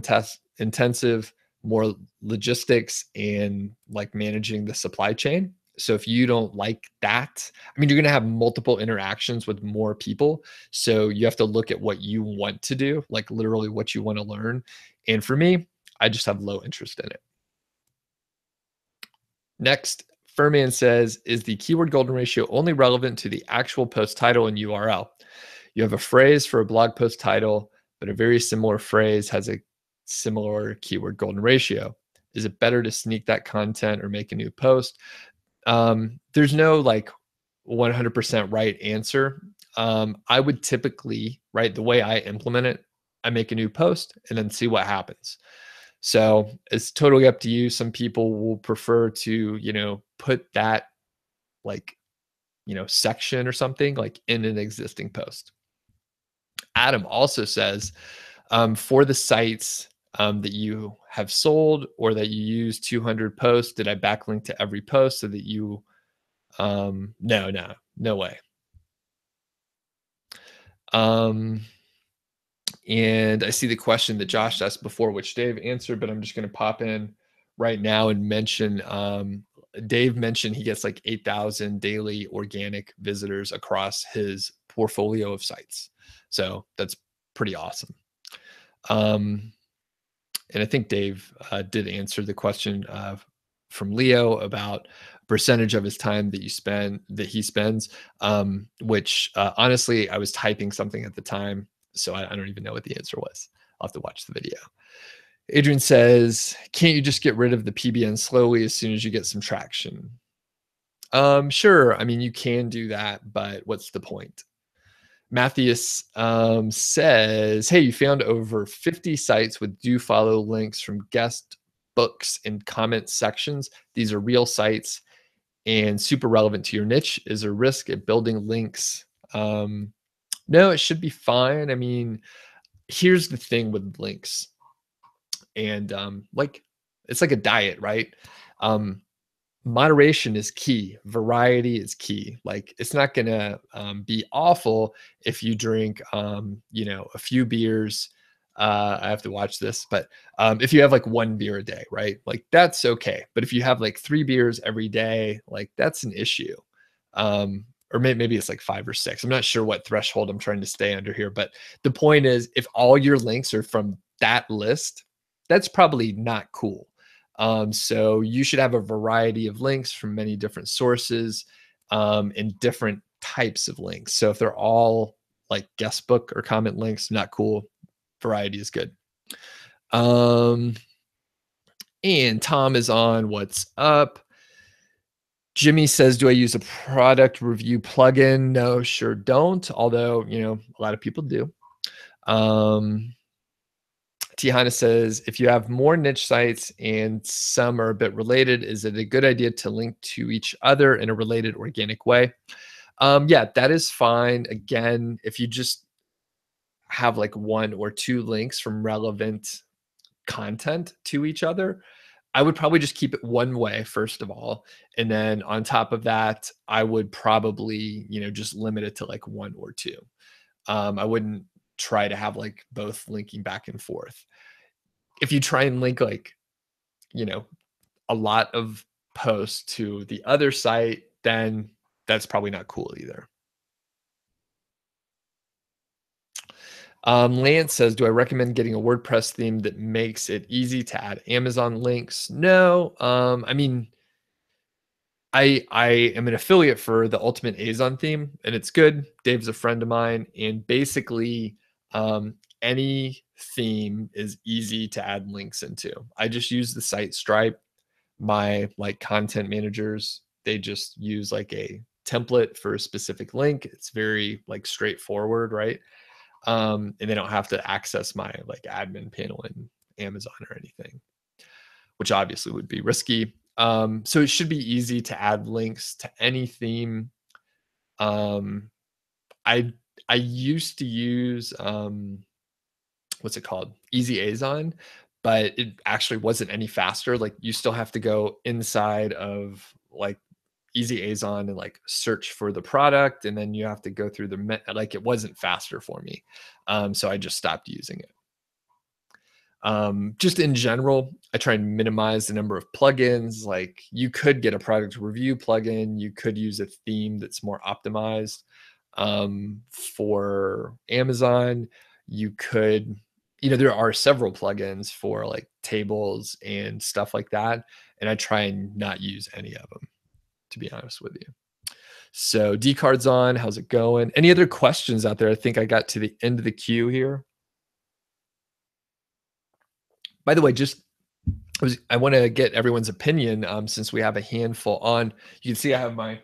intensive, more logistics, and like managing the supply chain. So if you don't like that, I mean, you're going to have multiple interactions with more people. So you have to look at what you want to do, like literally what you want to learn. And for me, I just have low interest in it. Next, Furman says, is the keyword golden ratio only relevant to the actual post title and URL? You have a phrase for a blog post title, but a very similar phrase has a similar keyword golden ratio. Is it better to sneak that content or make a new post? There's no like 100% right answer. I would typically, right, the way I implement it, I make a new post and then see what happens. So it's totally up to you. Some people will prefer to, put that like, section or something like in an existing post. Adam also says, for the sites that you have sold or that you use 200 posts, did I backlink to every post so that you, no way. And I see the question that Josh asked before, which Dave answered, but I'm just going to pop in right now and mention, Dave mentioned he gets like 8,000 daily organic visitors across his portfolio of sites. So that's pretty awesome. And I think Dave did answer the question from Leo about percentage of his time that he spends, which honestly, I was typing something at the time, so I don't even know what the answer was. I'll have to watch the video. Adrian says, can't you just get rid of the PBN slowly as soon as you get some traction? Sure. I mean, you can do that, but what's the point? Matthias says, hey, you found over 50 sites with do follow links from guest books and comment sections. These are real sites and super relevant to your niche. Is there risk at building links? No, it should be fine. I mean, here's the thing with links. And like, it's like a diet, right? Moderation is key. Variety is key. Like, it's not gonna be awful if you drink, a few beers. I have to watch this, but if you have like 1 beer a day, right? Like, that's okay. But if you have like 3 beers every day, like, that's an issue. Or maybe it's like 5 or 6. I'm not sure what threshold I'm trying to stay under here, but the point is, if all your links are from that list, that's probably not cool. So you should have a variety of links from many different sources, and different types of links. So if they're all like guest book or comment links, not cool. Variety is good. And Tom is on what's up. Jimmy says, do I use a product review plugin? No, sure don't. Although, a lot of people do. Tihana says, if you have more niche sites and some are a bit related, is it a good idea to link to each other in a related organic way? Yeah, that is fine. Again, if you just have like 1 or 2 links from relevant content to each other, I would probably just keep it one way, first of all. And then on top of that, I would probably, just limit it to like 1 or 2. I wouldn't try to have like both linking back and forth. If you try and link like, a lot of posts to the other site, then that's probably not cool either. Lance says, do I recommend getting a WordPress theme that makes it easy to add Amazon links? No. I mean, I am an affiliate for the Ultimate Azon theme, and it's good. Dave's a friend of mine, and basically, any theme is easy to add links into. I just use the site Stripe. My like content managers, they just use like a template for a specific link. It's very like straightforward, right? And they don't have to access my like admin panel in Amazon or anything, which obviously would be risky. So it should be easy to add links to any theme. I used to use what's it called? Easy Azon, but it actually wasn't any faster. Like, you still have to go inside of like Easy Azon and like search for the product, and then you have to go through like, it wasn't faster for me. So I just stopped using it. Just in general, I try and minimize the number of plugins. Like, you could get a product review plugin. You could use a theme that's more optimized for Amazon. You could, there are several plugins for like tables and stuff like that. And I try and not use any of them, to be honest with you. So D-Card's on. How's it going? Any other questions out there? I think I got to the end of the queue here. By the way, I want to get everyone's opinion, since we have a handful on. You can see I have my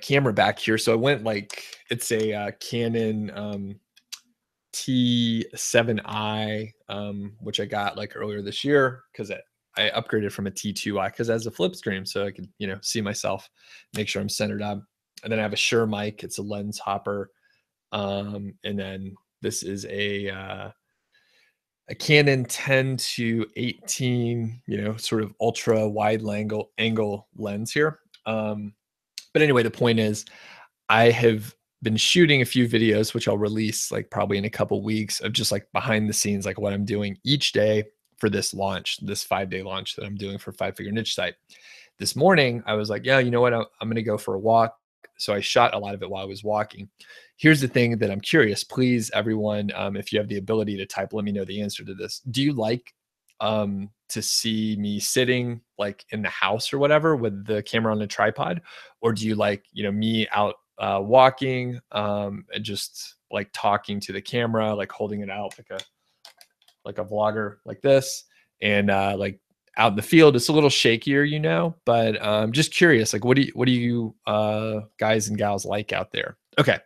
camera back here. So I went like, it's a Canon T7i, which I got like earlier this year because I upgraded from a T2i because it has a flip screen, so I could see myself, make sure I'm centered up. And then I have a Shure mic. It's a lens hopper, and then this is a Canon 10 to 18, sort of ultra wide angle lens here. But anyway, the point is, I have been shooting a few videos, which I'll release like probably in a couple weeks, of just like behind the scenes, like what I'm doing each day for this launch, this 5-day launch that I'm doing for 5-Figure Niche Site. This morning, I was like, yeah, you know what? I'm going to go for a walk. So I shot a lot of it while I was walking. Here's the thing that I'm curious. Please, everyone, if you have the ability to type, let me know the answer to this. Do you like to see me sitting like in the house or whatever with the camera on a tripod? Or do you like, me out walking and just like talking to the camera, like holding it out like a vlogger like this, and like out in the field it's a little shakier, but just curious, like what do you guys and gals like out there? Okay.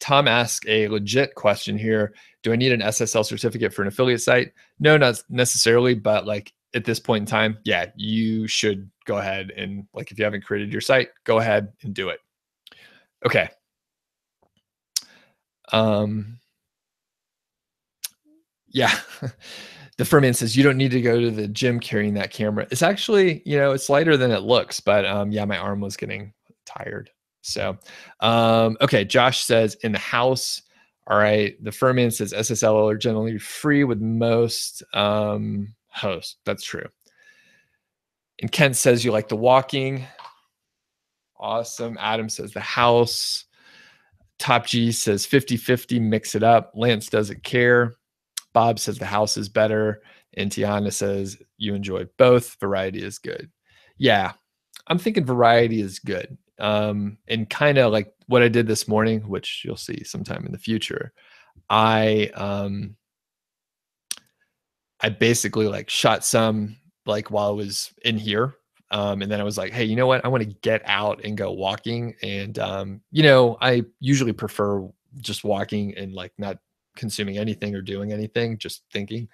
Tom asked a legit question here. Do I need an SSL certificate for an affiliate site? No, not necessarily, but like at this point in time, yeah, you should go ahead and, like, if you haven't created your site, go ahead and do it. Okay. Yeah. The Furman says you don't need to go to the gym carrying that camera. It's actually, it's lighter than it looks, but yeah, my arm was getting tired. So, okay. Josh says in the house. All right. The Furman says SSL are generally free with most hosts. That's true. And Kent says you like the walking. Awesome. Adam says the house. Top G says 50-50, mix it up. Lance doesn't care. Bob says the house is better. And Tiana says you enjoy both. Variety is good. Yeah, I'm thinking variety is good. And kind of like what I did this morning, which you'll see sometime in the future. I basically like shot some like while I was in here. And then I was like, hey, you know what? I want to get out and go walking. And, I usually prefer just walking and like not consuming anything or doing anything, just thinking.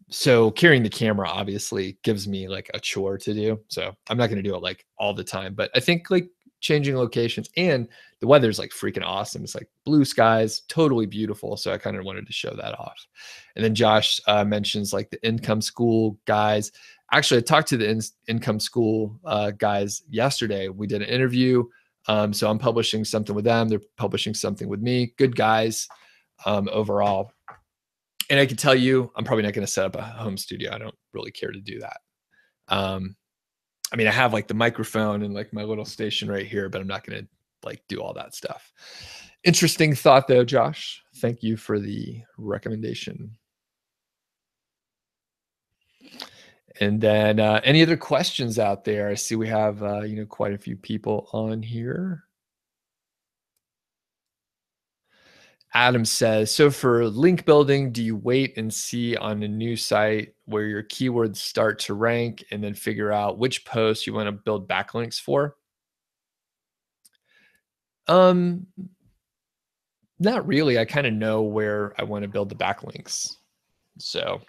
So carrying the camera obviously gives me like a chore to do. So I'm not going to do it like all the time, but I think like changing locations, and the weather's like freaking awesome. It's like blue skies, totally beautiful. So I kind of wanted to show that off. And then Josh mentions like the income school guys. Actually, I talked to the income school guys yesterday. We did an interview. So I'm publishing something with them. They're publishing something with me. Good guys overall. And I can tell you, I'm probably not going to set up a home studio. I don't really care to do that. I mean, I have like the microphone and like my little station right here, but I'm not going to like do all that stuff. Interesting thought though, Josh. Thank you for the recommendation. And then any other questions out there? I see we have, quite a few people on here. Adam says, so for link building, do you wait and see on a new site where your keywords start to rank and then figure out which posts you want to build backlinks for? Not really. I kind of know where I want to build the backlinks. So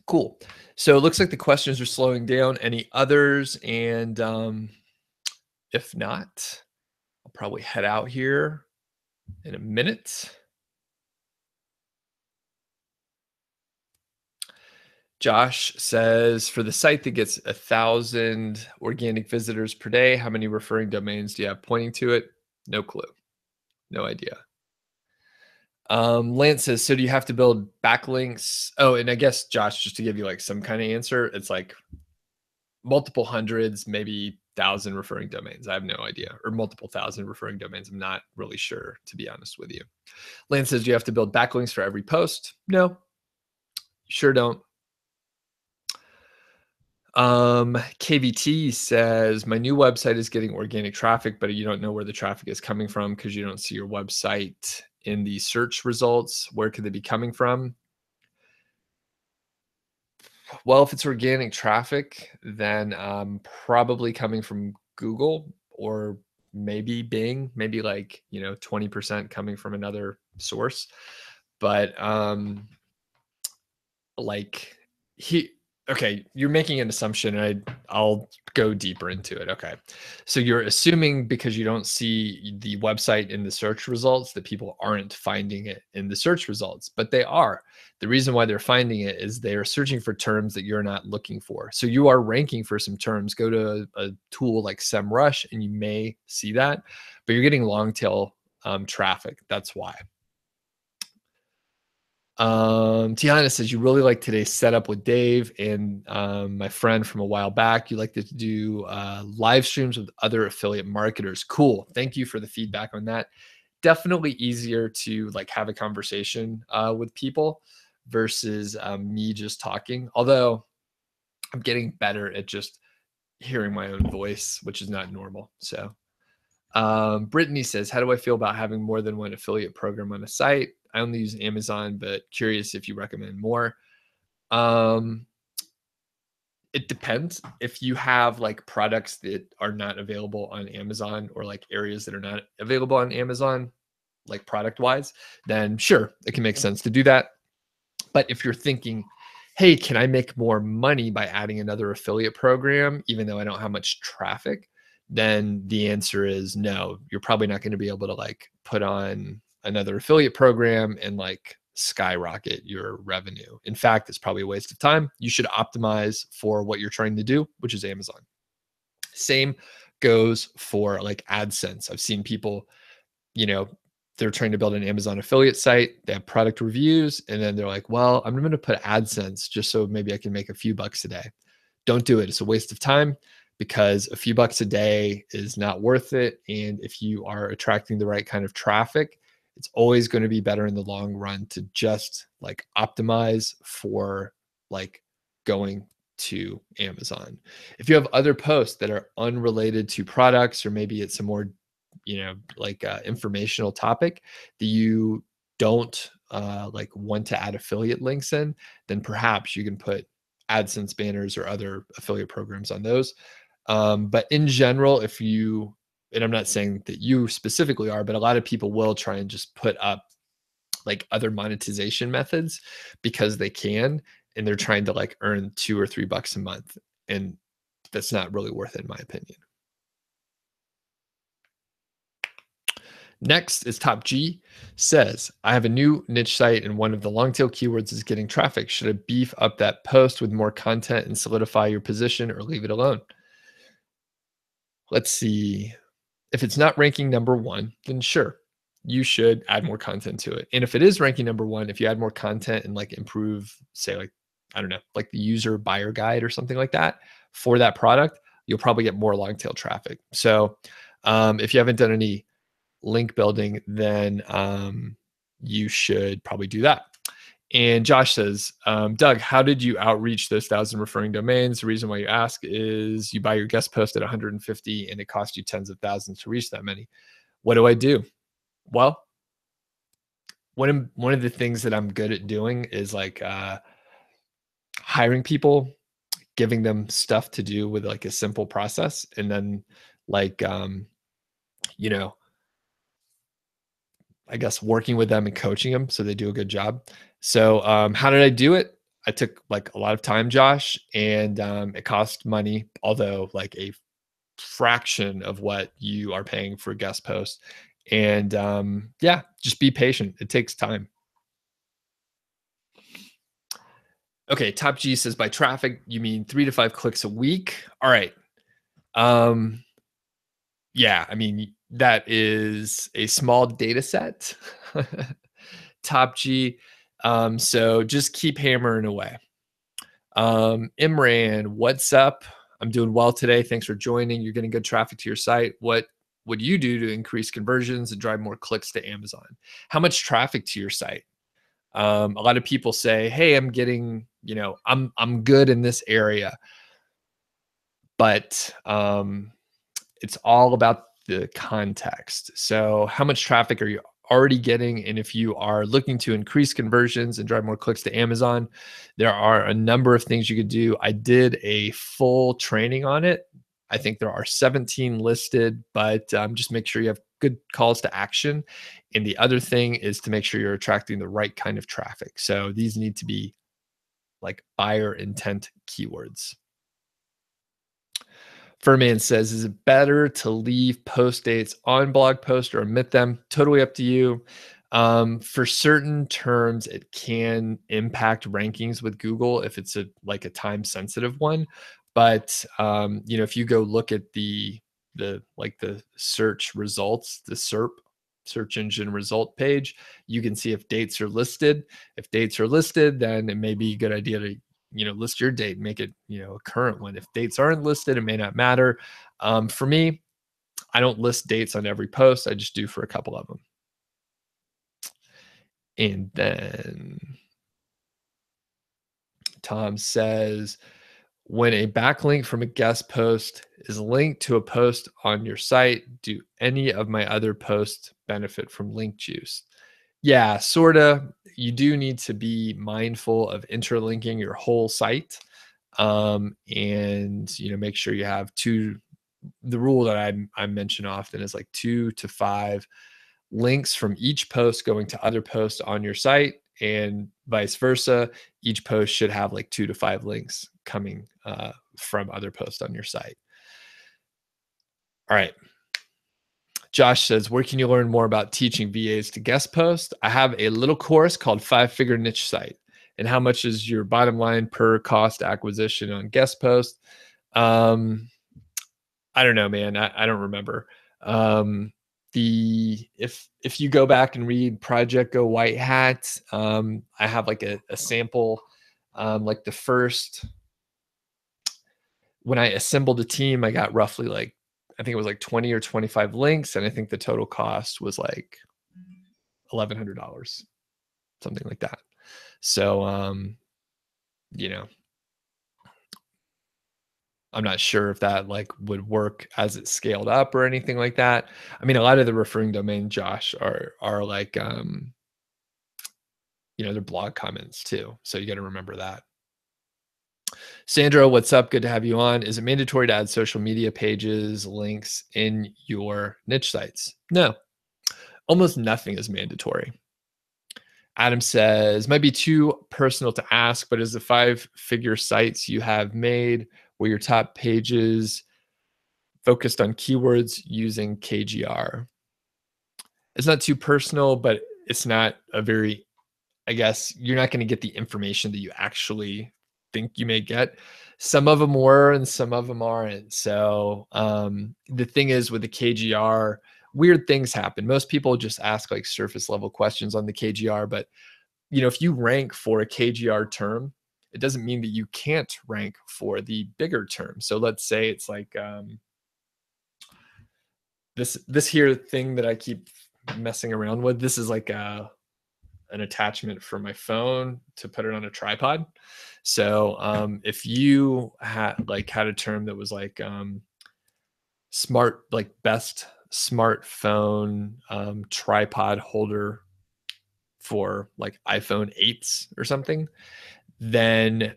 cool. So it looks like the questions are slowing down. Any others? And if not, I'll probably head out here in a minute. Josh says, for the site that gets 1,000 organic visitors per day, how many referring domains do you have pointing to it? No clue. No idea. Lance says, so do you have to build backlinks? Oh, and I guess, Josh, just to give you like some kind of answer, it's like multiple hundreds, maybe 1,000 referring domains. I have no idea. Or multiple thousand referring domains. I'm not really sure, to be honest with you. Lance says, do you have to build backlinks for every post? No, sure don't. KVT says, my new website is getting organic traffic, but you don't know where the traffic is coming from because you don't see your website in the search results. Where could they be coming from? Well, if it's organic traffic, then probably coming from Google or maybe Bing, maybe like, 20% coming from another source. But like okay, you're making an assumption, and I'll go deeper into it. Okay. So you're assuming because you don't see the website in the search results that people aren't finding it in the search results, but they are. The reason why they're finding it is they're searching for terms that you're not looking for. So you are ranking for some terms. Go to a tool like SEMrush and you may see that, but you're getting long tail traffic. That's why. Tiana says, you really like today's setup with Dave and my friend from a while back. You like to do live streams with other affiliate marketers. Cool. Thank you for the feedback on that. definitely easier to like have a conversation with people versus me just talking. Although I'm getting better at just hearing my own voice, which is not normal. So Brittany says, how do I feel about having more than one affiliate program on a site? I only use Amazon, but curious if you recommend more. It depends. If you have like products that are not available on Amazon or like areas that are not available on Amazon, like product wise, then sure, it can make sense to do that. But if you're thinking, hey, can I make more money by adding another affiliate program, even though I don't have much traffic? Then the answer is no. You're probably not going to be able to like put on another affiliate program and like skyrocket your revenue. In fact, it's probably a waste of time. You should optimize for what you're trying to do, which is Amazon. Same goes for like AdSense. I've seen people, you know, they're trying to build an Amazon affiliate site. They have product reviews, and then they're like, well, I'm going to put AdSense just so maybe I can make a few bucks a day. Don't do it. It's a waste of time because a few bucks a day is not worth it. And if you are attracting the right kind of traffic, it's always going to be better in the long run to just like optimize for like going to Amazon. If you have other posts that are unrelated to products, or maybe it's a more, like informational topic that you don't like want to add affiliate links in, then perhaps you can put AdSense banners or other affiliate programs on those. But in general, if you, and I'm not saying that you specifically are, but a lot of people will try and just put up like other monetization methods because they can, and they're trying to like earn $2 or $3 a month. And that's not really worth it, in my opinion. Next is Top G says, I have a new niche site and one of the long tail keywords is getting traffic. Should I beef up that post with more content and solidify your position or leave it alone? Let's see. If it's not ranking number one, then sure, you should add more content to it. And if it is ranking number one, if you add more content and like improve, say like, I don't know, like the user buyer guide or something like that for that product, you'll probably get more long tail traffic. So if you haven't done any link building, then you should probably do that. And Josh says, Doug, how did you outreach those 1,000 referring domains? The reason why you ask is you buy your guest post at 150 and it costs you tens of thousands to reach that many. What do I do? Well, one of the things that I'm good at doing is like hiring people, giving them stuff to do with like a simple process, and then like I guess working with them and coaching them so they do a good job. So how did I do it? I took like a lot of time, Josh, and it cost money, although like a fraction of what you are paying for a guest post. And yeah, just be patient. It takes time. Okay, Top G says by traffic, you mean 3 to 5 clicks a week. All right. Yeah, I mean, that is a small data set. Top G. So just keep hammering away. Imran, what's up? I'm doing well today. Thanks for joining. You're getting good traffic to your site. What would you do to increase conversions and drive more clicks to Amazon? How much traffic to your site? A lot of people say, hey, I'm getting, I'm good in this area. But it's all about the context. So how much traffic are you already getting? And if you are looking to increase conversions and drive more clicks to Amazon, there are a number of things you could do. I did a full training on it. I think there are 17 listed, but just make sure you have good calls to action. And the other thing is to make sure you're attracting the right kind of traffic. So these need to be like buyer intent keywords. Furman says, is it better to leave post dates on blog posts or omit them? Totally up to you. For certain terms, it can impact rankings with Google if it's like a time sensitive one. But if you go look at the search results, the SERP, search engine result page, you can see if dates are listed. If dates are listed, then it may be a good idea to list your date, make it, a current one. If dates aren't listed, it may not matter. For me, I don't list dates on every post. I just do for a couple of them. And then Tom says, when a backlink from a guest post is linked to a post on your site, do any of my other posts benefit from link juice? Yeah, sorta. You do need to be mindful of interlinking your whole site. And make sure you have the rule that I mention often is like 2 to 5 links from each post going to other posts on your site, and vice versa. Each post should have like 2 to 5 links coming from other posts on your site. All right. Josh says, where can you learn more about teaching VAs to guest post? I have a little course called 5-Figure Niche Site. And how much is your bottom line per cost acquisition on guest post? I don't know, man. I don't remember. If you go back and read Project Go White Hat, I have like a sample, like the first, when I assembled a team, I got roughly like, I think it was like 20 or 25 links. And I think the total cost was like $1,100, something like that. So, I'm not sure if that like would work as it scaled up or anything like that. I mean, a lot of the referring domain, Josh, are like they're blog comments too. So you got to remember that. Sandra, what's up? Good to have you on. Is it mandatory to add social media pages, links in your niche sites? No, almost nothing is mandatory. Adam says, might be too personal to ask, but is the 5-figure sites you have made where your top pages focused on keywords using KGR? It's not too personal, but it's not a very, I guess you're not going to get the information that you actually think you may get. Some of them were and some of them aren't. So the thing is with the KGR, weird things happen. Most people just ask like surface level questions on the KGR, but if you rank for a KGR term, it doesn't mean that you can't rank for the bigger term. So let's say it's like this here thing that I keep messing around with. This is like an attachment for my phone to put it on a tripod. So if you had a term that was like smart, like best smartphone tripod holder for like iPhone 8s or something, then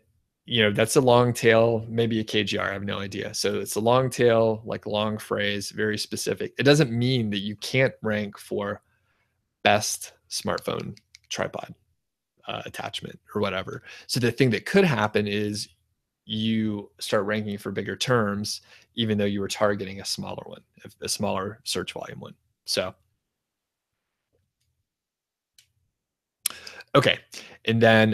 that's a long tail, maybe a KGR, I have no idea. So it's a long tail, like long phrase, very specific. It doesn't mean that you can't rank for best smartphone tripod attachment or whatever. So the thing that could happen is you start ranking for bigger terms, even though you were targeting a smaller one, a smaller search volume one. So, okay. And then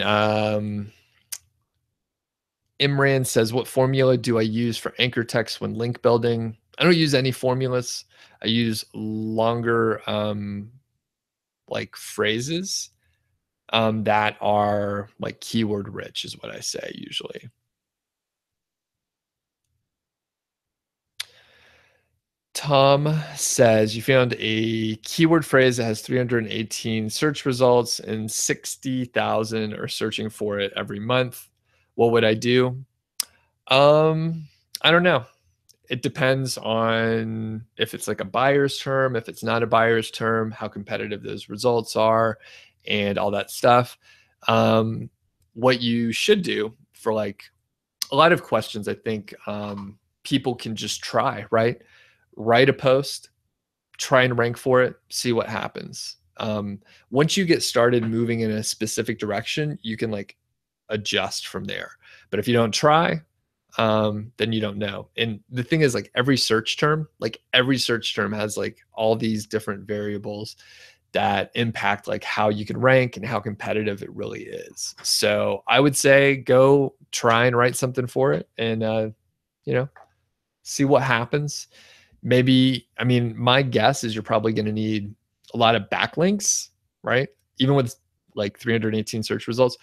Imran says, what formula do I use for anchor text when link building? I don't use any formulas. I use longer like phrases that are like keyword rich is what I say usually. Tom says, you found a keyword phrase that has 318 search results and 60,000 are searching for it every month. What would I do? I don't know. It depends on if it's like a buyer's term, if it's not a buyer's term, how competitive those results are, and all that stuff. What you should do for like a lot of questions, I think people can just try, right? Write a post, try and rank for it, see what happens. Once you get started moving in a specific direction, you can like adjust from there. But if you don't try, then you don't know. And the thing is, like every search term has like all these different variables that impact like how you can rank and how competitive it really is. So I would say go try and write something for it and see what happens. Maybe, I mean, my guess is you're probably going to need a lot of backlinks, right? Even with like 318 search results,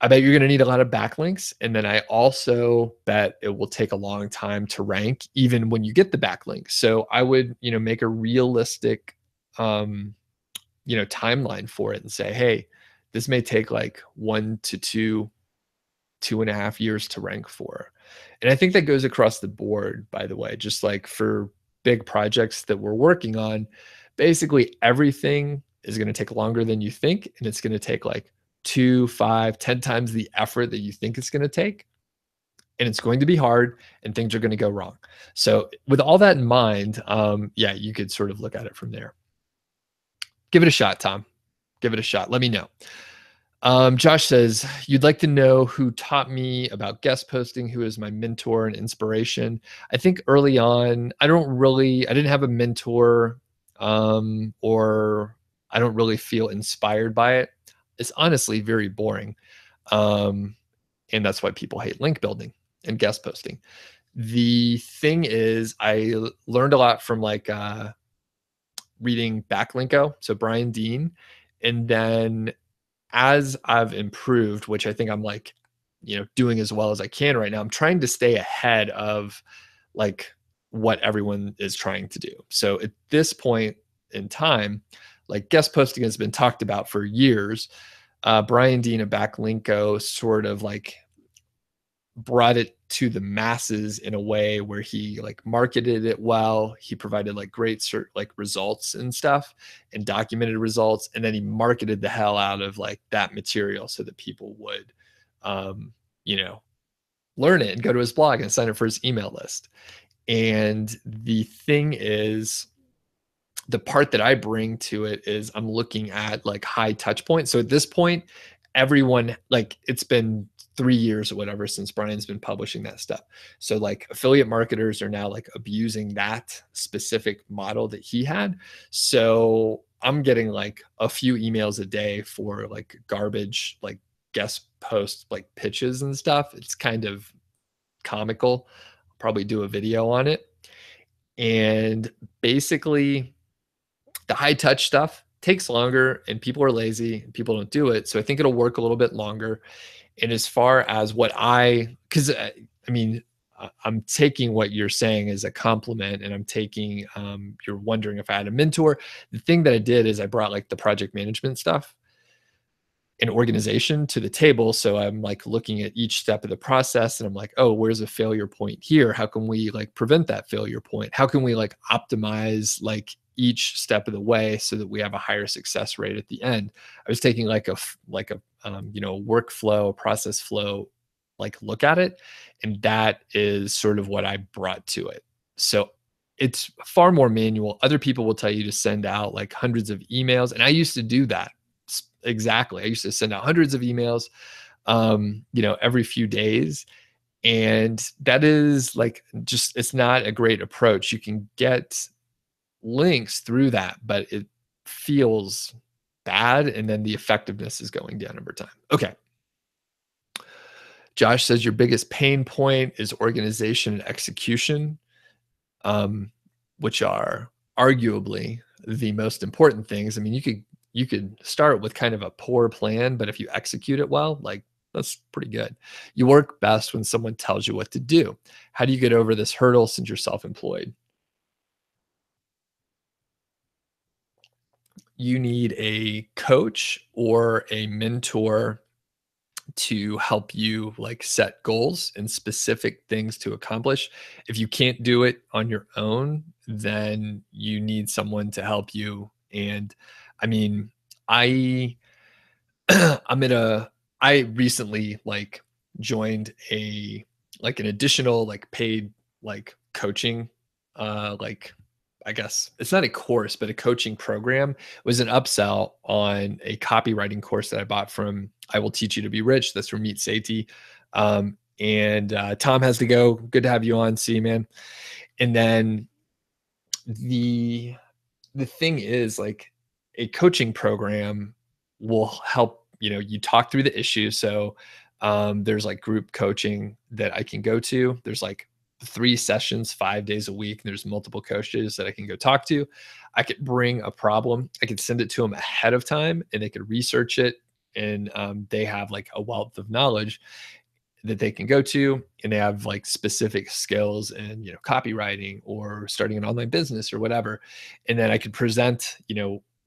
I bet you're going to need a lot of backlinks. And then I also bet it will take a long time to rank even when you get the backlinks. So I would, make a realistic, timeline for it and say, hey, this may take like 1 to 2, 2.5 years to rank for. And I think that goes across the board, by the way, just like for big projects that we're working on, basically everything is going to take longer than you think. And it's going to take like 2, 5, 10 times the effort that you think it's going to take. And it's going to be hard and things are going to go wrong. So with all that in mind, yeah, you could sort of look at it from there. Give it a shot, Tom. Give it a shot. Let me know. Josh says, you'd like to know who taught me about guest posting, who is my mentor and inspiration. I think early on, I didn't have a mentor, or I don't really feel inspired by it. It's honestly very boring. And that's why people hate link building and guest posting. The thing is, I learned a lot from like reading Backlinko, so Brian Dean. And then as I've improved, which I think I'm like, doing as well as I can right now, I'm trying to stay ahead of like what everyone is trying to do. So at this point in time, like guest posting has been talked about for years. Brian Dean of Backlinko sort of like brought it to the masses in a way where he like marketed it well. He provided like great like results and stuff and documented results. And then he marketed the hell out of like that material so that people would, learn it and go to his blog and sign up for his email list. And the thing is, the part that I bring to it is I'm looking at like high touch points. So at this point, everyone, like it's been 3 years or whatever since Brian's been publishing that stuff. So like affiliate marketers are now like abusing that specific model that he had. So I'm getting like a few emails a day for like garbage, like guest post, like pitches and stuff. It's kind of comical. I'll probably do a video on it. And basically, the high touch stuff takes longer and people are lazy and people don't do it. So I think it'll work a little bit longer. And as far as because I mean, I'm taking what you're saying as a compliment and I'm taking, you're wondering if I had a mentor. The thing that I did is I brought like the project management stuff and organization to the table. So I'm like looking at each step of the process and I'm like, oh, where's a failure point here? How can we like prevent that failure point? How can we like optimize like each step of the way so that we have a higher success rate at the end? I was taking like a workflow, process flow, like look at it. And that is sort of what I brought to it. So it's far more manual. Other people will tell you to send out like hundreds of emails. And I used to do that. Exactly. I used to send out hundreds of emails, every few days. And that is like, it's not a great approach. You can get links through that, but it feels bad. And then the effectiveness is going down over time. Okay. Josh says your biggest pain point is organization and execution, which are arguably the most important things. I mean, you could start with kind of a poor plan, but if you execute it well, like that's pretty good. You work best when someone tells you what to do. How do you get over this hurdle since you're self-employed? You need a coach or a mentor to help you like set goals and specific things to accomplish. If you can't do it on your own, then you need someone to help you. And I mean, I I recently like joined an additional like paid like coaching, like I guess it's not a course, but a coaching program. It was an upsell on a copywriting course that I bought from I Will Teach You to Be Rich. That's from Meet Satie. And Tom has to go. Good to have you on. See you, man. And then the thing is like a coaching program will help, you talk through the issue. So there's like group coaching that I can go to. There's like 3 sessions, 5 days a week. There's multiple coaches that I can go talk to. I could bring a problem. I could send it to them ahead of time and they could research it. And they have like a wealth of knowledge that they can go to, and they have like specific skills in, copywriting or starting an online business or whatever. And then I could present,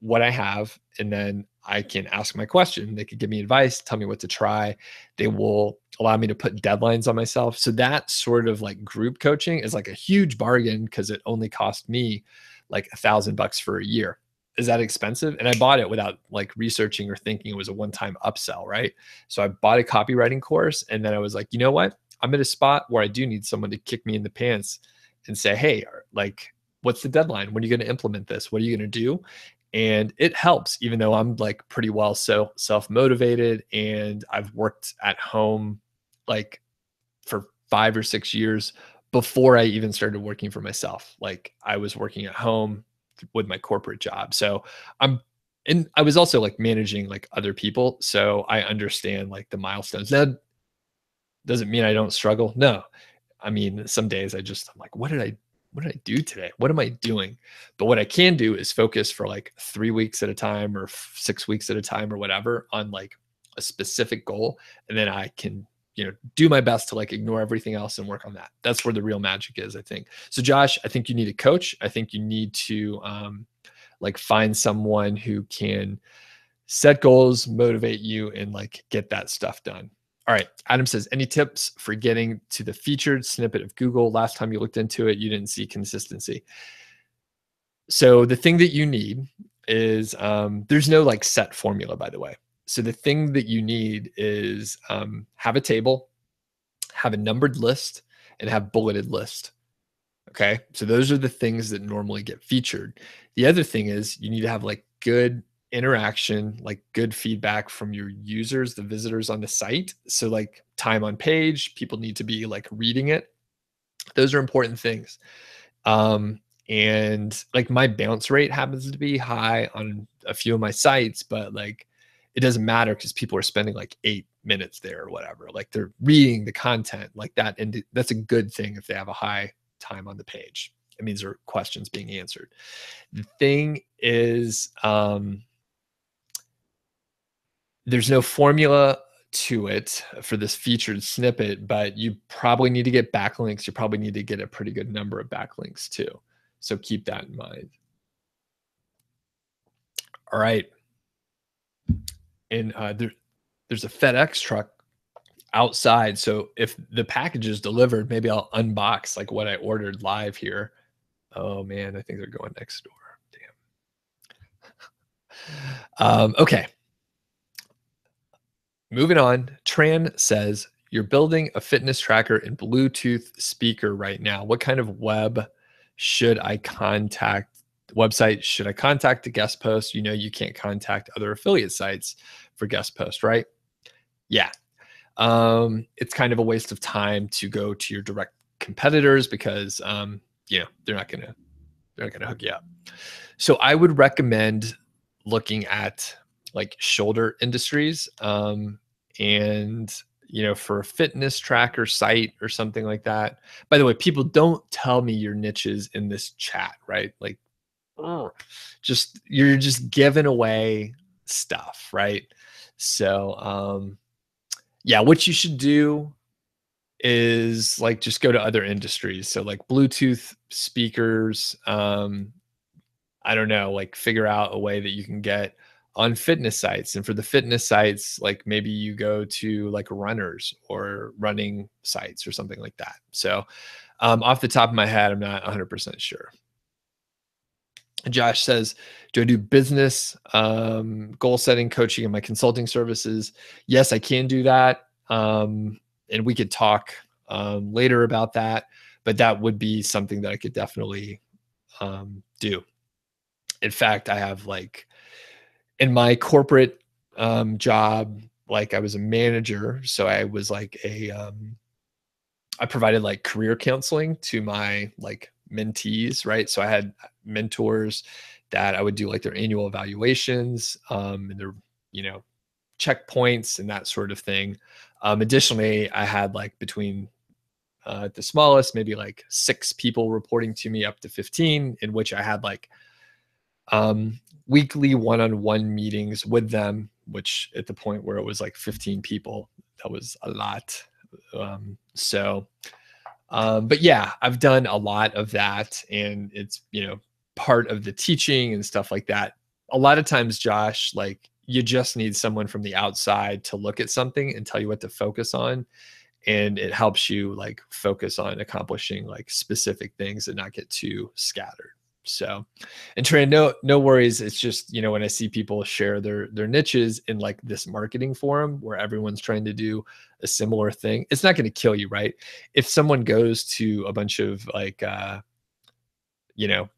what I have, and then I can ask my question. They could give me advice, tell me what to try. They will allow me to put deadlines on myself. So that sort of like group coaching is like a huge bargain because it only cost me like $1,000 for a year. Is that expensive? And I bought it without like researching or thinking it was a one-time upsell, right? So I bought a copywriting course, and then I was like, you know what? I'm at a spot where I do need someone to kick me in the pants and say, hey, like, what's the deadline? When are you going to implement this? What are you going to do? And it helps, even though I'm like pretty well self-motivated, and I've worked at home like for 5 or 6 years before I even started working for myself. Like I was working at home with my corporate job. So and I was also like managing like other people. So I understand like the milestones. That doesn't mean I don't struggle. No. I mean, some days I'm like, what did I do today? What am I doing? But what I can do is focus for like 3 weeks at a time or 6 weeks at a time or whatever on like a specific goal. And then I can, do my best to like ignore everything else and work on that. That's where the real magic is, I think. So Josh, I think you need a coach. I think you need to like find someone who can set goals, motivate you, and like get that stuff done. All right. Adam says, any tips for getting to the featured snippet of Google? Last time you looked into it, you didn't see consistency. So the thing that you need is there's no like set formula, by the way. So the thing that you need is have a table, have a numbered list, and have bulleted list. Okay. So those are the things that normally get featured. The other thing is you need to have like good interaction, like good feedback from your users, the visitors on the site. So like time on page, people need to be like reading it. Those are important things. And like my bounce rate happens to be high on a few of my sites, but like it doesn't matter because people are spending like 8 minutes there or whatever. Like they're reading the content like that. And that's a good thing if they have a high time on the page. It means there are questions being answered. The thing is, there's no formula to it for this featured snippet, but you probably need to get backlinks. You probably need to get a pretty good number of backlinks too. So keep that in mind. All right. And there's a FedEx truck outside. So if the package is delivered, maybe I'll unbox like what I ordered live here. Oh man, I think they're going next door. Damn. Okay. Moving on. Tran says, you're building a fitness tracker and Bluetooth speaker right now. What kind of website should I contact to guest post? You can't contact other affiliate sites for guest post, right? Yeah. It's kind of a waste of time to go to your direct competitors because, they're not going to hook you up. So I would recommend looking at like shoulder industries, and for a fitness tracker site or something like that. By the way, people don't tell me your niches in this chat, right? Like, you're just giving away stuff, right? So, yeah, what you should do is like just go to other industries. So like Bluetooth speakers, I don't know, like figure out a way that you can get on fitness sites. And for the fitness sites, like maybe you go to like runners or running sites or something like that. So off the top of my head, I'm not 100% sure. Josh says, do I do business goal setting, coaching, and my consulting services? Yes, I can do that. And we could talk later about that, but that would be something that I could definitely do. In fact, I have like in my corporate job, like I was a manager. So I was like I provided like career counseling to my like mentees, right? So I had mentors that I would do like their annual evaluations and their, checkpoints and that sort of thing. Additionally, I had like between the smallest, maybe like 6 people reporting to me up to 15, in which I had like weekly one-on-one meetings with them, which at the point where it was like 15 people, that was a lot. But yeah, I've done a lot of that, and it's, part of the teaching and stuff like that. a lot of times, Josh, like you just need someone from the outside to look at something and tell you what to focus on. And it helps you like focus on accomplishing like specific things and not get too scattered. So, and Trey, no worries. It's just, when I see people share their niches in like this marketing forum where everyone's trying to do a similar thing, it's not going to kill you, right? If someone goes to a bunch of like you know,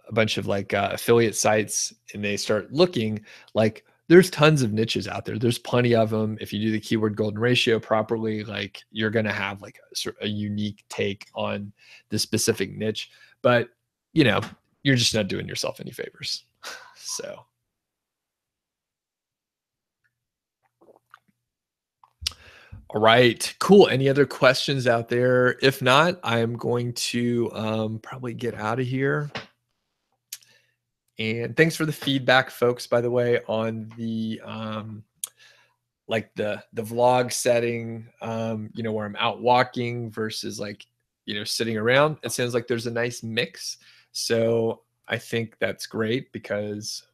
a bunch of like affiliate sites and they start looking, like there's tons of niches out there. There's plenty of them. If you do the keyword golden ratio properly, like you're going to have like a unique take on the specific niche, but you know, you're just not doing yourself any favors. So, all right, cool. Any other questions out there? If not, I'm going to probably get out of here. And thanks for the feedback, folks, by the way, on the like the vlog setting, where I'm out walking versus like, sitting around. It sounds like there's a nice mix. So I think that's great because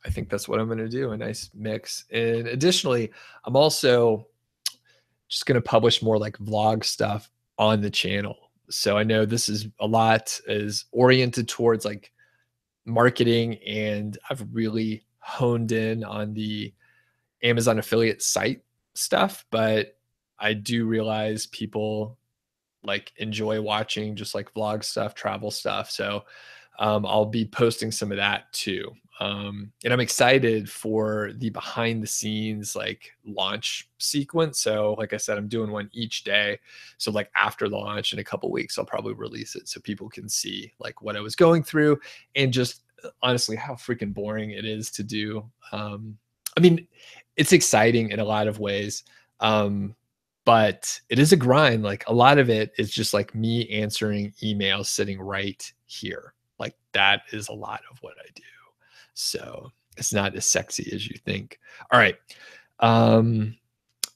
I think that's what I'm going to do, a nice mix. And additionally, I'm also just going to publish more like vlog stuff on the channel. So I know this is a lot is oriented towards like marketing, and I've really honed in on the Amazon affiliate site stuff, but I do realize people like enjoy watching just like vlog stuff, travel stuff. So I'll be posting some of that too. And I'm excited for the behind the scenes like launch sequence. So like I said, I'm doing one each day. So like after the launch in a couple weeks, I'll probably release it so people can see like what I was going through and just honestly how freaking boring it is to do. I mean, it's exciting in a lot of ways. But it is a grind. Like a lot of it is just like me answering emails sitting right here. Like that is a lot of what I do. So it's not as sexy as you think. All right.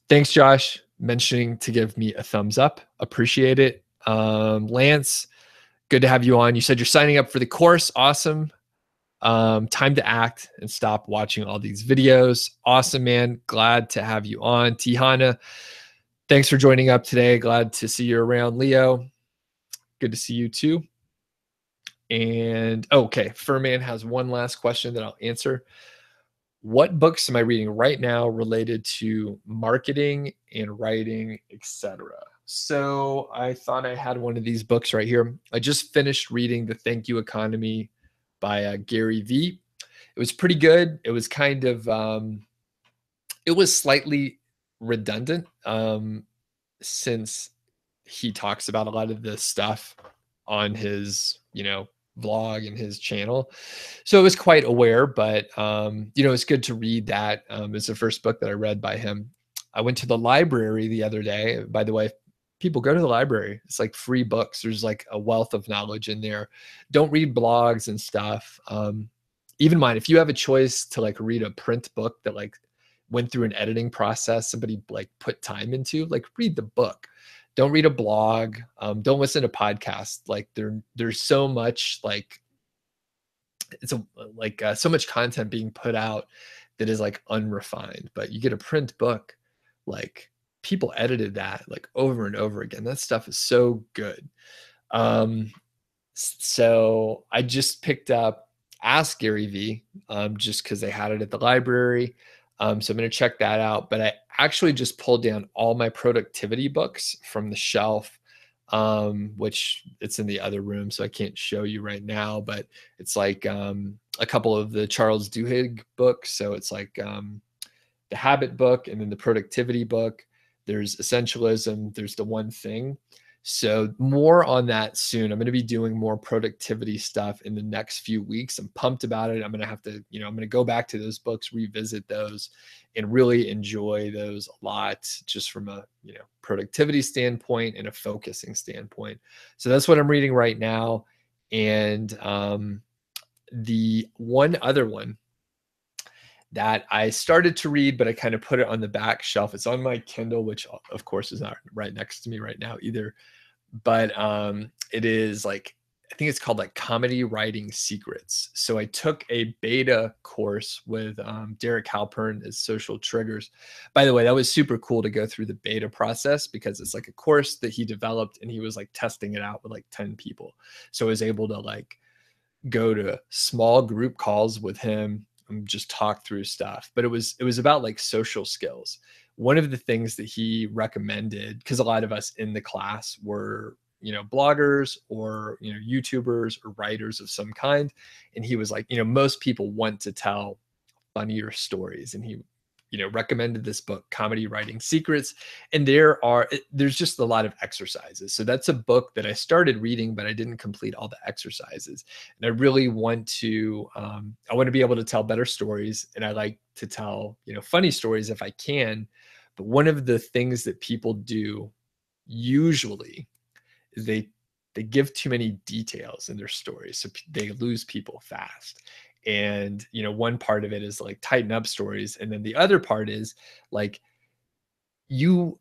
Thanks, Josh, mentioning to give me a thumbs up. Appreciate it. Lance, good to have you on. You said you're signing up for the course. Awesome. Time to act and stop watching all these videos. Awesome, man. Glad to have you on. Tihana, thanks for joining up today. Glad to see you around. Leo, good to see you too. And okay, Furman has one last question that I'll answer. What books am I reading right now related to marketing and writing, etc.? So I thought I had one of these books right here. I just finished reading The Thank You Economy by Gary Vee. It was pretty good. It was kind of, it was slightly redundant since he talks about a lot of this stuff on his, vlog and his channel. So it was quite aware, but it's good to read that. It's the first book that I read by him. I went to the library the other day. By the way, people go to the library. It's like free books. There's like a wealth of knowledge in there. Don't read blogs and stuff. Even mine, if you have a choice to like read a print book that like went through an editing process, somebody like put time into, like read the book. Don't read a blog. Don't listen to podcasts. Like there's so much like so much content being put out that is like unrefined. But you get a print book, like people edited that like over and over again. That stuff is so good. So I just picked up Ask Gary Vee just because they had it at the library. So I'm going to check that out. But I actually just pulled down all my productivity books from the shelf, which it's in the other room, so I can't show you right now. But it's like a couple of the Charles Duhigg books. So it's like the Habit book and then the Productivity book. There's Essentialism. There's The One Thing. So more on that soon. I'm going to be doing more productivity stuff in the next few weeks. I'm pumped about it. I'm going to have to, I'm going to go back to those books, revisit those, and really enjoy those a lot just from a, productivity standpoint and a focusing standpoint. So that's what I'm reading right now. And the one other one that I started to read, but I kind of put it on the back shelf. It's on my Kindle, which of course is not right next to me right now either. But it is like I think it's called like Comedy Writing Secrets. So I took a beta course with Derek Halpern as Social Triggers. By the way, that was super cool to go through the beta process because it's like a course that he developed and he was like testing it out with like 10 people. So I was able to like go to small group calls with him and just talk through stuff. But it was about like social skills. One of the things that he recommended, because a lot of us in the class were, bloggers or, YouTubers or writers of some kind. And he was like, most people want to tell funnier stories. And he, recommended this book, Comedy Writing Secrets. And there's just a lot of exercises. So that's a book that I started reading, but I didn't complete all the exercises. And I really I want to be able to tell better stories. And I like to tell, funny stories if I can. But one of the things that people do usually is they give too many details in their stories, so they lose people fast. And one part of it is like tighten up stories, and then the other part is like you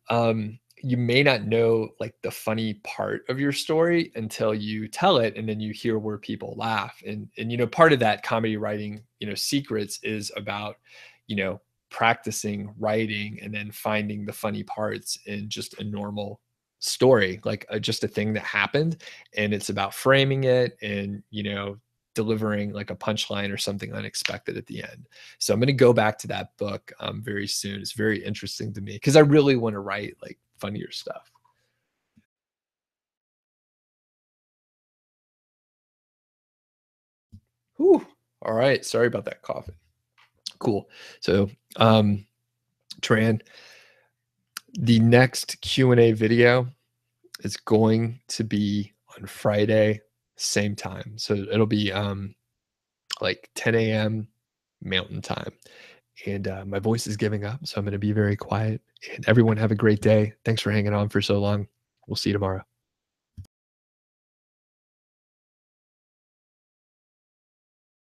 may not know like the funny part of your story until you tell it, and then you hear where people laugh. And part of that comedy writing secrets is about practicing writing and then finding the funny parts in just a normal story, like just a thing that happened. And it's about framing it and delivering like a punchline or something unexpected at the end. So I'm going to go back to that book very soon. It's very interesting to me because I really want to write like funnier stuff. Whew. All right. Sorry about that coughing. Cool. So, Tran, the next Q&A video is going to be on Friday, same time. So it'll be like 10 a.m. Mountain Time. And my voice is giving up, so I'm going to be very quiet. And everyone have a great day. Thanks for hanging on for so long. We'll see you tomorrow.